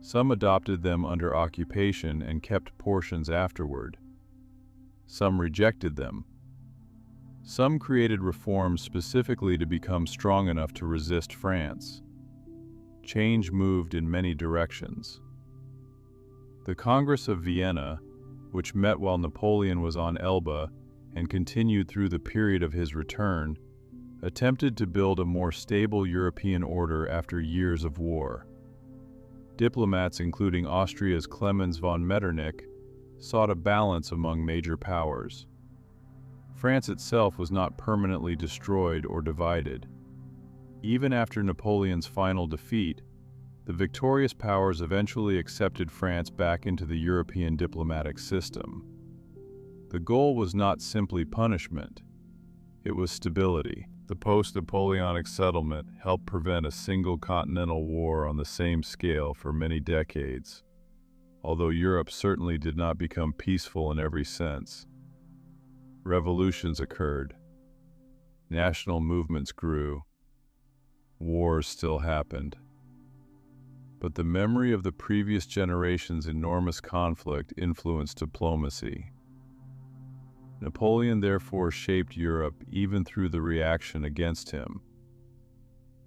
Some adopted them under occupation and kept portions afterward. Some rejected them. Some created reforms specifically to become strong enough to resist France. Change moved in many directions. The Congress of Vienna, which met while Napoleon was on Elba and continued through the period of his return, attempted to build a more stable European order after years of war. Diplomats, including Austria's Clemens von Metternich, sought a balance among major powers. France itself was not permanently destroyed or divided. Even after Napoleon's final defeat, the victorious powers eventually accepted France back into the European diplomatic system. The goal was not simply punishment, it was stability. The post-Napoleonic settlement helped prevent a single continental war on the same scale for many decades, although Europe certainly did not become peaceful in every sense. Revolutions occurred. National movements grew. Wars still happened. But the memory of the previous generation's enormous conflict influenced diplomacy. Napoleon therefore shaped Europe even through the reaction against him.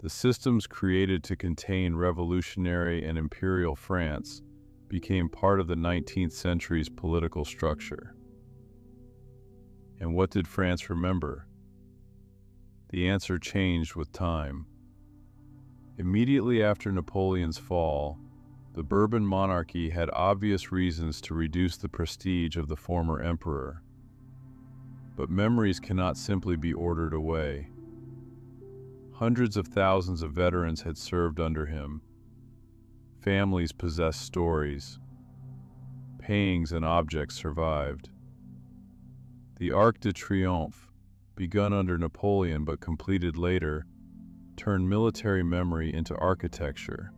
The systems created to contain revolutionary and imperial France became part of the 19th century's political structure. And what did France remember? The answer changed with time. Immediately after Napoleon's fall, the Bourbon monarchy had obvious reasons to reduce the prestige of the former emperor. But memories cannot simply be ordered away. Hundreds of thousands of veterans had served under him. Families possessed stories. Paintings and objects survived. The Arc de Triomphe, begun under Napoleon but completed later, turned military memory into architecture.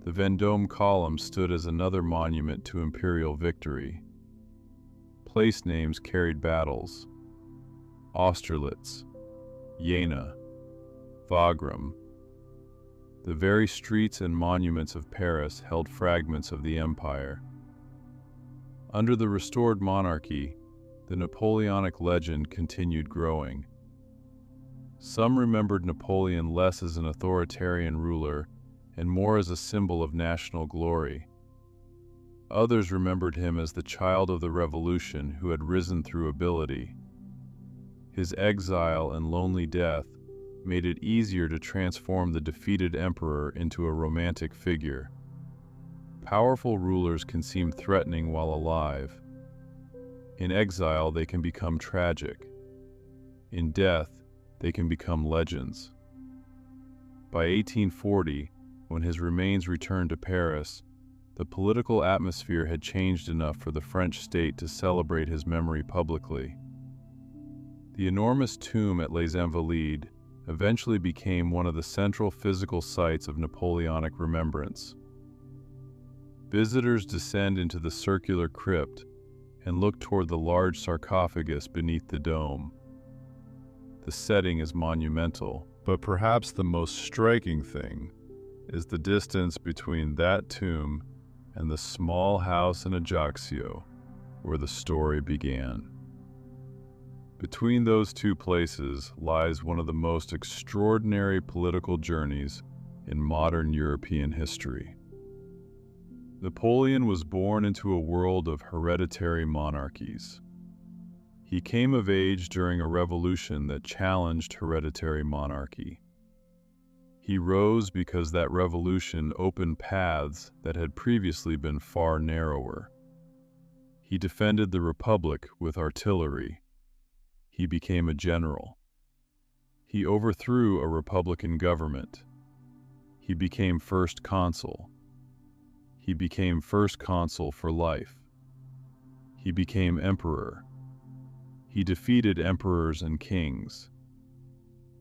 The Vendôme column stood as another monument to imperial victory. Place names carried battles: Austerlitz, Jena, Wagram. The very streets and monuments of Paris held fragments of the empire. Under the restored monarchy, the Napoleonic legend continued growing. Some remembered Napoleon less as an authoritarian ruler and more as a symbol of national glory. Others remembered him as the child of the revolution who had risen through ability. His exile and lonely death made it easier to transform the defeated emperor into a romantic figure. Powerful rulers can seem threatening while alive. In exile, they can become tragic. In death, they can become legends. By 1840, when his remains returned to Paris, the political atmosphere had changed enough for the French state to celebrate his memory publicly. The enormous tomb at Les Invalides eventually became one of the central physical sites of Napoleonic remembrance. Visitors descend into the circular crypt and look toward the large sarcophagus beneath the dome. The setting is monumental, but perhaps the most striking thing is the distance between that tomb and the small house in Ajaccio where the story began. Between those two places lies one of the most extraordinary political journeys in modern European history. Napoleon was born into a world of hereditary monarchies. He came of age during a revolution that challenged hereditary monarchy. He rose because that revolution opened paths that had previously been far narrower. He defended the Republic with artillery. He became a general. He overthrew a republican government. He became first consul. He became first consul for life. He became emperor. He defeated emperors and kings.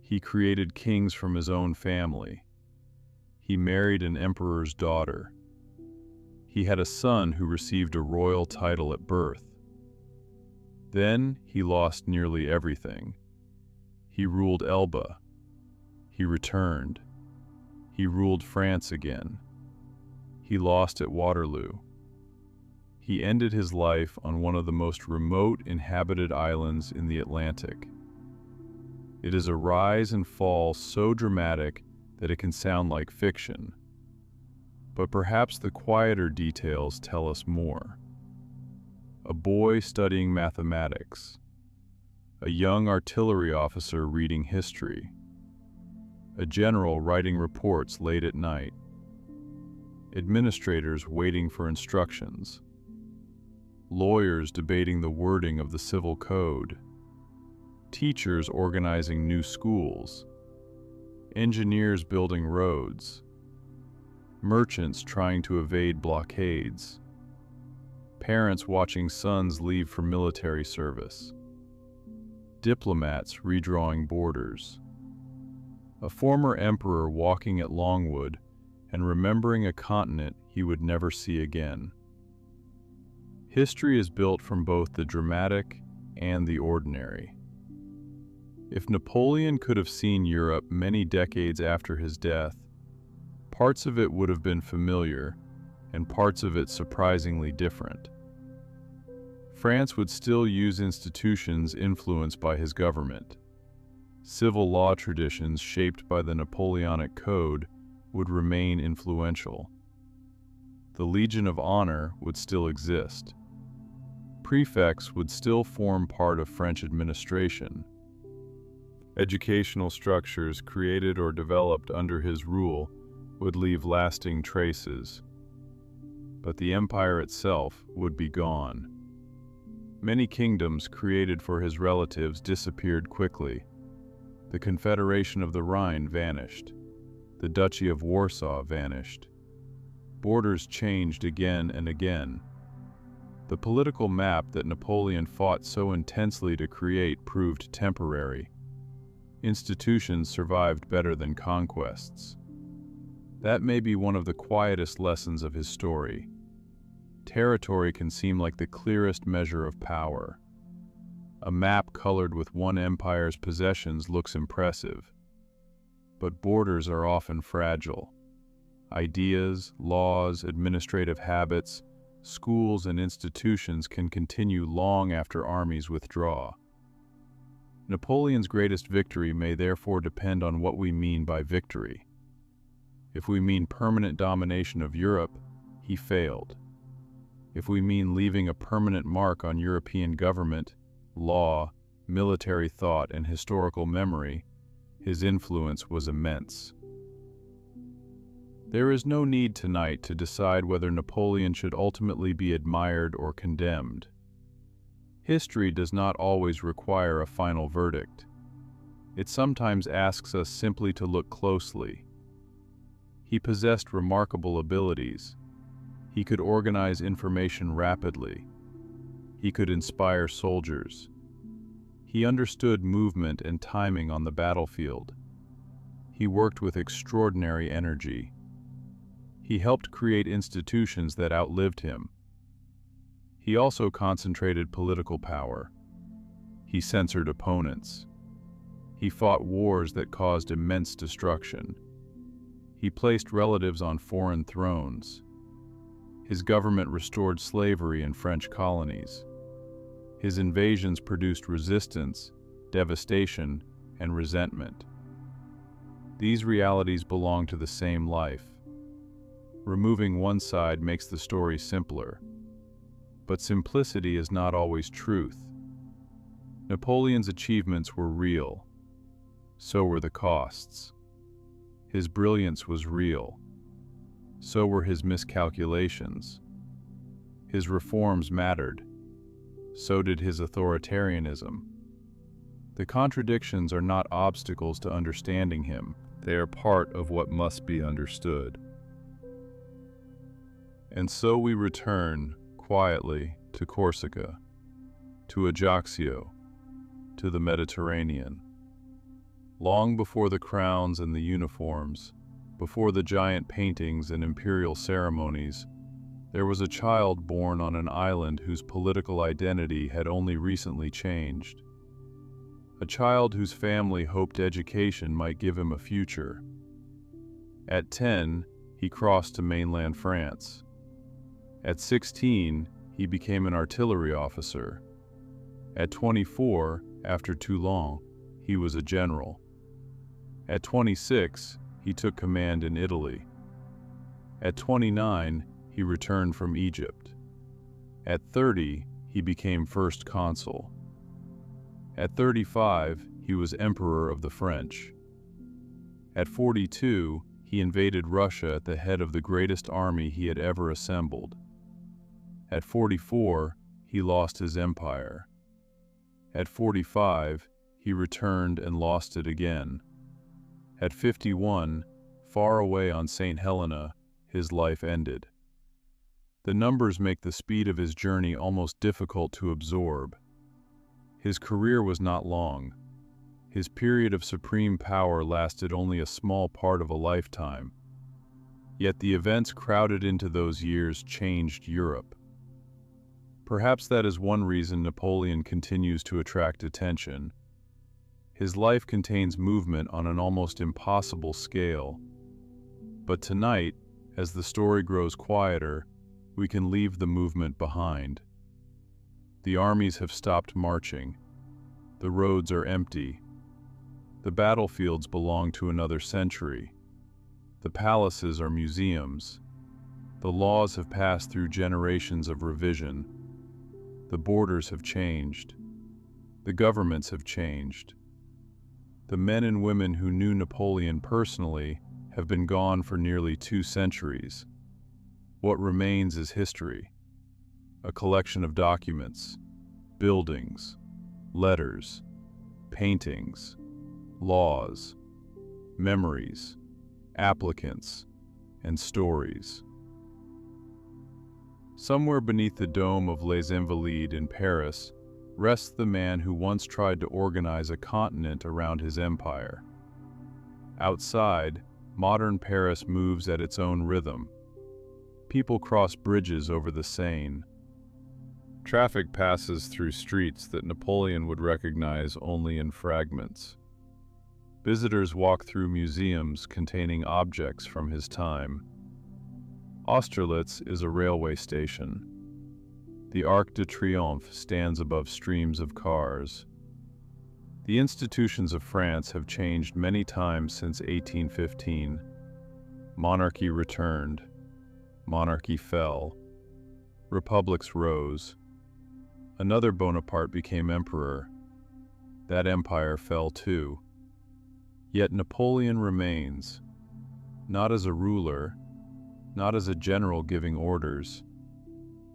He created kings from his own family. He married an emperor's daughter. He had a son who received a royal title at birth. Then he lost nearly everything. He ruled Elba. He returned. He ruled France again. He lost at Waterloo. He ended his life on one of the most remote inhabited islands in the Atlantic. It is a rise and fall so dramatic that it can sound like fiction. But perhaps the quieter details tell us more. A boy studying mathematics. A young artillery officer reading history. A general writing reports late at night. Administrators waiting for instructions. Lawyers debating the wording of the civil code. Teachers organizing new schools. Engineers building roads. Merchants trying to evade blockades. Parents watching sons leave for military service. Diplomats redrawing borders. A former emperor walking at Longwood and remembering a continent he would never see again. History is built from both the dramatic and the ordinary. If Napoleon could have seen Europe many decades after his death, parts of it would have been familiar and parts of it surprisingly different. France would still use institutions influenced by his government. Civil law traditions shaped by the Napoleonic Code would remain influential. The Legion of Honor would still exist. Prefects would still form part of French administration. Educational structures created or developed under his rule would leave lasting traces. But the empire itself would be gone. Many kingdoms created for his relatives disappeared quickly. The Confederation of the Rhine vanished. The Duchy of Warsaw vanished. Borders changed again and again. The political map that Napoleon fought so intensely to create proved temporary. Institutions survived better than conquests. That may be one of the quietest lessons of his story. Territory can seem like the clearest measure of power. A map colored with one empire's possessions looks impressive. But borders are often fragile. Ideas, laws, administrative habits, schools, and institutions can continue long after armies withdraw. Napoleon's greatest victory may therefore depend on what we mean by victory. If we mean permanent domination of Europe, he failed. If we mean leaving a permanent mark on European government, law, military thought, and historical memory, his influence was immense. There is no need tonight to decide whether Napoleon should ultimately be admired or condemned. History does not always require a final verdict. It sometimes asks us simply to look closely. He possessed remarkable abilities. He could organize information rapidly. He could inspire soldiers. He understood movement and timing on the battlefield. He worked with extraordinary energy. He helped create institutions that outlived him. He also concentrated political power. He censored opponents. He fought wars that caused immense destruction. He placed relatives on foreign thrones. His government restored slavery in French colonies. His invasions produced resistance, devastation, and resentment. These realities belong to the same life. Removing one side makes the story simpler. But simplicity is not always truth. Napoleon's achievements were real. So were the costs. His brilliance was real. So were his miscalculations. His reforms mattered. So did his authoritarianism. The contradictions are not obstacles to understanding him. They are part of what must be understood. And so we return, quietly, to Corsica, to Ajaccio, to the Mediterranean. Long before the crowns and the uniforms, before the giant paintings and imperial ceremonies, there was a child born on an island whose political identity had only recently changed. A child whose family hoped education might give him a future. At 10, he crossed to mainland France. At 16, he became an artillery officer. At 24, after Toulon, he was a general. At 26, he took command in Italy. At 29, he returned from Egypt. At 30, he became first consul. At 35, he was emperor of the French. At 42, he invaded Russia at the head of the greatest army he had ever assembled. At 44, he lost his empire. At 45, he returned and lost it again. At 51, far away on St. Helena, his life ended. The numbers make the speed of his journey almost difficult to absorb. His career was not long. His period of supreme power lasted only a small part of a lifetime. Yet the events crowded into those years changed Europe. Perhaps that is one reason Napoleon continues to attract attention. His life contains movement on an almost impossible scale. But tonight, as the story grows quieter, we can leave the movement behind. The armies have stopped marching. The roads are empty. The battlefields belong to another century. The palaces are museums. The laws have passed through generations of revision. The borders have changed. The governments have changed. The men and women who knew Napoleon personally have been gone for nearly 2 centuries. What remains is history, a collection of documents, buildings, letters, paintings, laws, memories, applicants, and stories. Somewhere beneath the dome of Les Invalides in Paris rests the man who once tried to organize a continent around his empire. Outside, modern Paris moves at its own rhythm. People cross bridges over the Seine. Traffic passes through streets that Napoleon would recognize only in fragments. Visitors walk through museums containing objects from his time. Austerlitz is a railway station. The Arc de Triomphe stands above streams of cars. The institutions of France have changed many times since 1815. Monarchy returned. Monarchy fell. Republics rose. Another Bonaparte became emperor. That empire fell too. Yet Napoleon remains, not as a ruler, not as a general giving orders,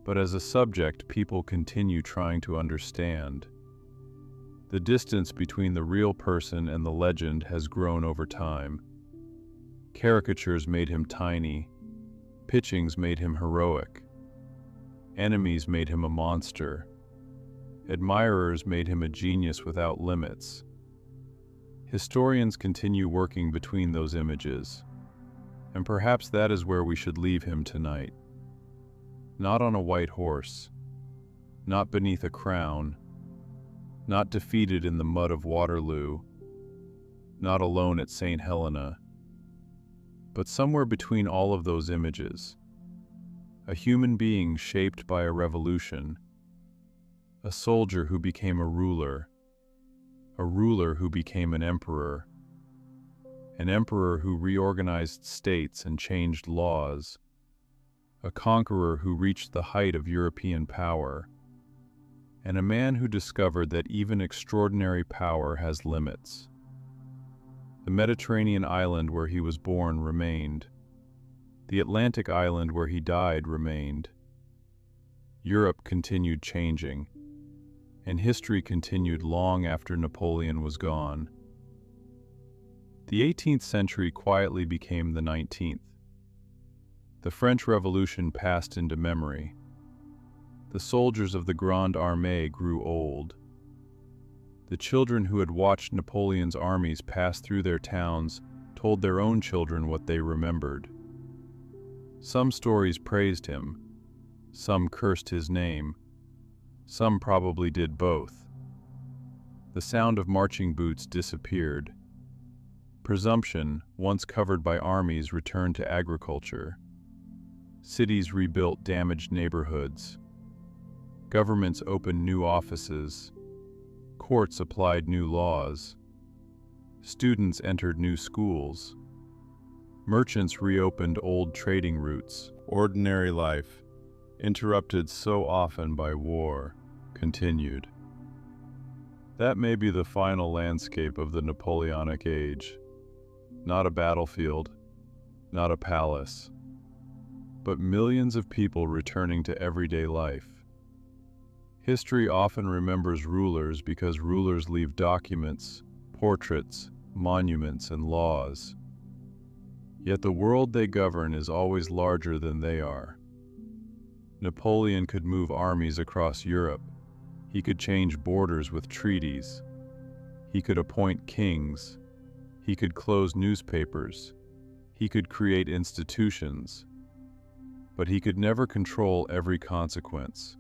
but as a subject people continue trying to understand. The distance between the real person and the legend has grown over time. Caricatures made him tiny. Pitchings made him heroic. Enemies made him a monster. Admirers made him a genius without limits. Historians continue working between those images, and perhaps that is where we should leave him tonight. Not on a white horse, not beneath a crown, not defeated in the mud of Waterloo, not alone at St. Helena, but somewhere between all of those images, a human being shaped by a revolution, a soldier who became a ruler who became an emperor who reorganized states and changed laws, a conqueror who reached the height of European power, and a man who discovered that even extraordinary power has limits. The Mediterranean island where he was born remained. The Atlantic island where he died remained. Europe continued changing, and history continued long after Napoleon was gone. The 18th century quietly became the 19th. The French Revolution passed into memory. The soldiers of the Grande Armée grew old. The children who had watched Napoleon's armies pass through their towns told their own children what they remembered. Some stories praised him, some cursed his name, some probably did both. The sound of marching boots disappeared. Presumption, once covered by armies, returned to agriculture. Cities rebuilt damaged neighborhoods. Governments opened new offices. Courts applied new laws. Students entered new schools. Merchants reopened old trading routes. Ordinary life, interrupted so often by war, continued. That may be the final landscape of the Napoleonic age. Not a battlefield, not a palace, but millions of people returning to everyday life. History often remembers rulers because rulers leave documents, portraits, monuments, and laws. Yet the world they govern is always larger than they are. Napoleon could move armies across Europe. He could change borders with treaties. He could appoint kings. He could close newspapers. He could create institutions. But he could never control every consequence.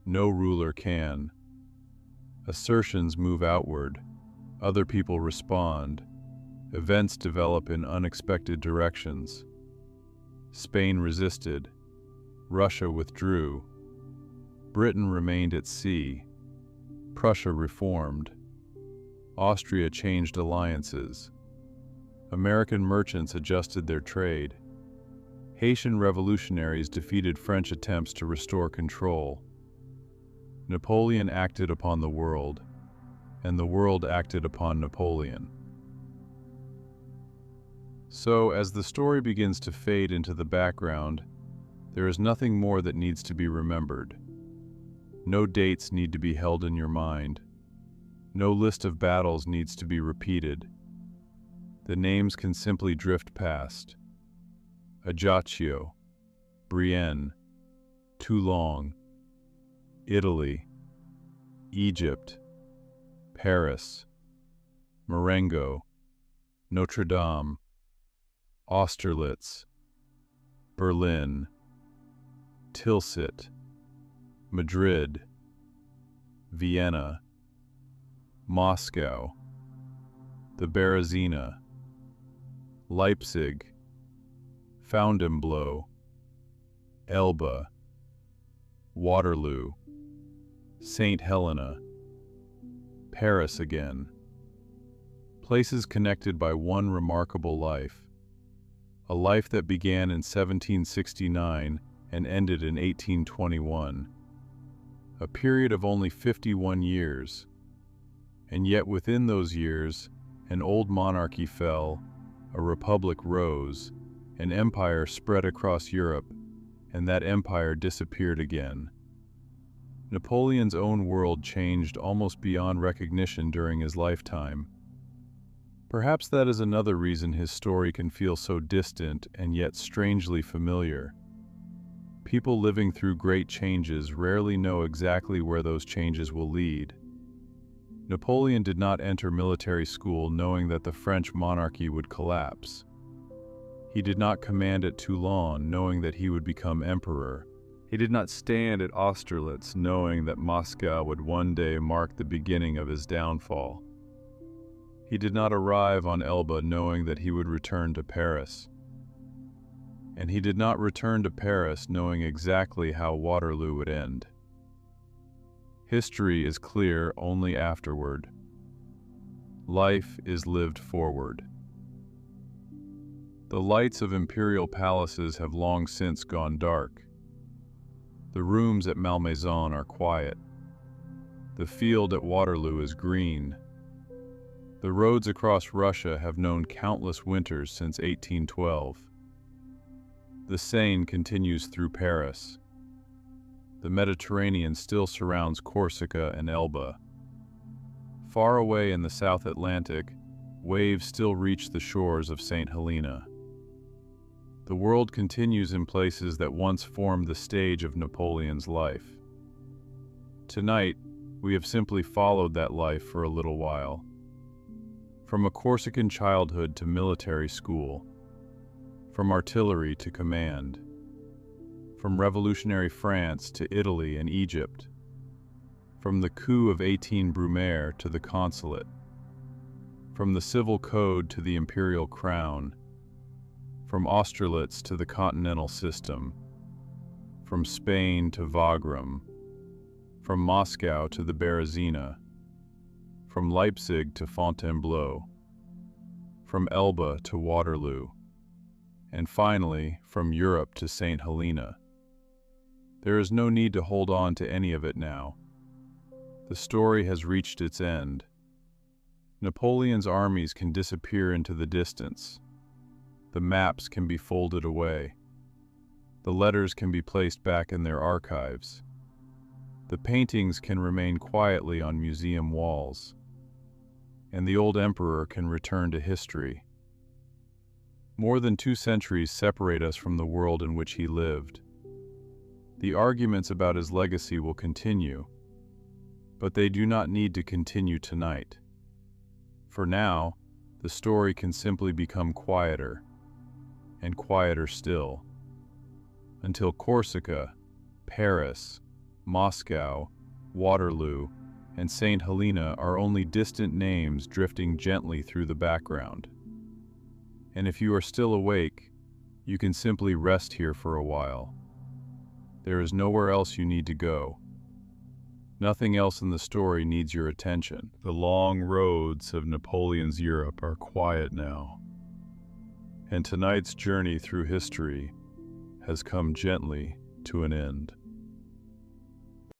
No ruler can. Assertions move outward. Other people respond. Events develop in unexpected directions. Spain resisted. Russia withdrew. Britain remained at sea. Prussia reformed. Austria changed alliances. American merchants adjusted their trade. Haitian revolutionaries defeated French attempts to restore control. Napoleon acted upon the world, and the world acted upon Napoleon. So, as the story begins to fade into the background, there is nothing more that needs to be remembered. No dates need to be held in your mind. No list of battles needs to be repeated. The names can simply drift past. Ajaccio, Brienne, Toulon, Italy, Egypt, Paris, Marengo, Notre Dame, Austerlitz, Berlin, Tilsit, Madrid, Vienna, Moscow, the Berezina, Leipzig, Fontainebleau, Elba, Waterloo, St. Helena, Paris again. Places connected by one remarkable life. A life that began in 1769 and ended in 1821. A period of only 51 years. And yet within those years, an old monarchy fell, a republic rose, an empire spread across Europe, and that empire disappeared again. Napoleon's own world changed almost beyond recognition during his lifetime. Perhaps that is another reason his story can feel so distant and yet strangely familiar. People living through great changes rarely know exactly where those changes will lead. Napoleon did not enter military school knowing that the French monarchy would collapse. He did not command at Toulon knowing that he would become emperor. He did not stand at Austerlitz knowing that Moscow would one day mark the beginning of his downfall. He did not arrive on Elba knowing that he would return to Paris. And he did not return to Paris knowing exactly how Waterloo would end. History is clear only afterward. Life is lived forward. The lights of imperial palaces have long since gone dark. The rooms at Malmaison are quiet. The field at Waterloo is green. The roads across Russia have known countless winters since 1812. The Seine continues through Paris. The Mediterranean still surrounds Corsica and Elba. Far away in the South Atlantic, waves still reach the shores of St. Helena. The world continues in places that once formed the stage of Napoleon's life. Tonight, we have simply followed that life for a little while. From a Corsican childhood to military school, from artillery to command, from revolutionary France to Italy and Egypt, from the coup of 18 Brumaire to the consulate. From the civil code to the imperial crown, from Austerlitz to the continental system, from Spain to Wagram, from Moscow to the Berezina, from Leipzig to Fontainebleau, from Elba to Waterloo, and finally from Europe to St. Helena. There is no need to hold on to any of it now. The story has reached its end. Napoleon's armies can disappear into the distance. The maps can be folded away. The letters can be placed back in their archives. The paintings can remain quietly on museum walls. And the old emperor can return to history. More than 2 centuries separate us from the world in which he lived. The arguments about his legacy will continue, but they do not need to continue tonight. For now, the story can simply become quieter, and quieter still, until Corsica, Paris, Moscow, Waterloo, and St. Helena are only distant names drifting gently through the background. And if you are still awake, you can simply rest here for a while. There is nowhere else you need to go. Nothing else in the story needs your attention. The long roads of Napoleon's Europe are quiet now, and tonight's journey through history has come gently to an end.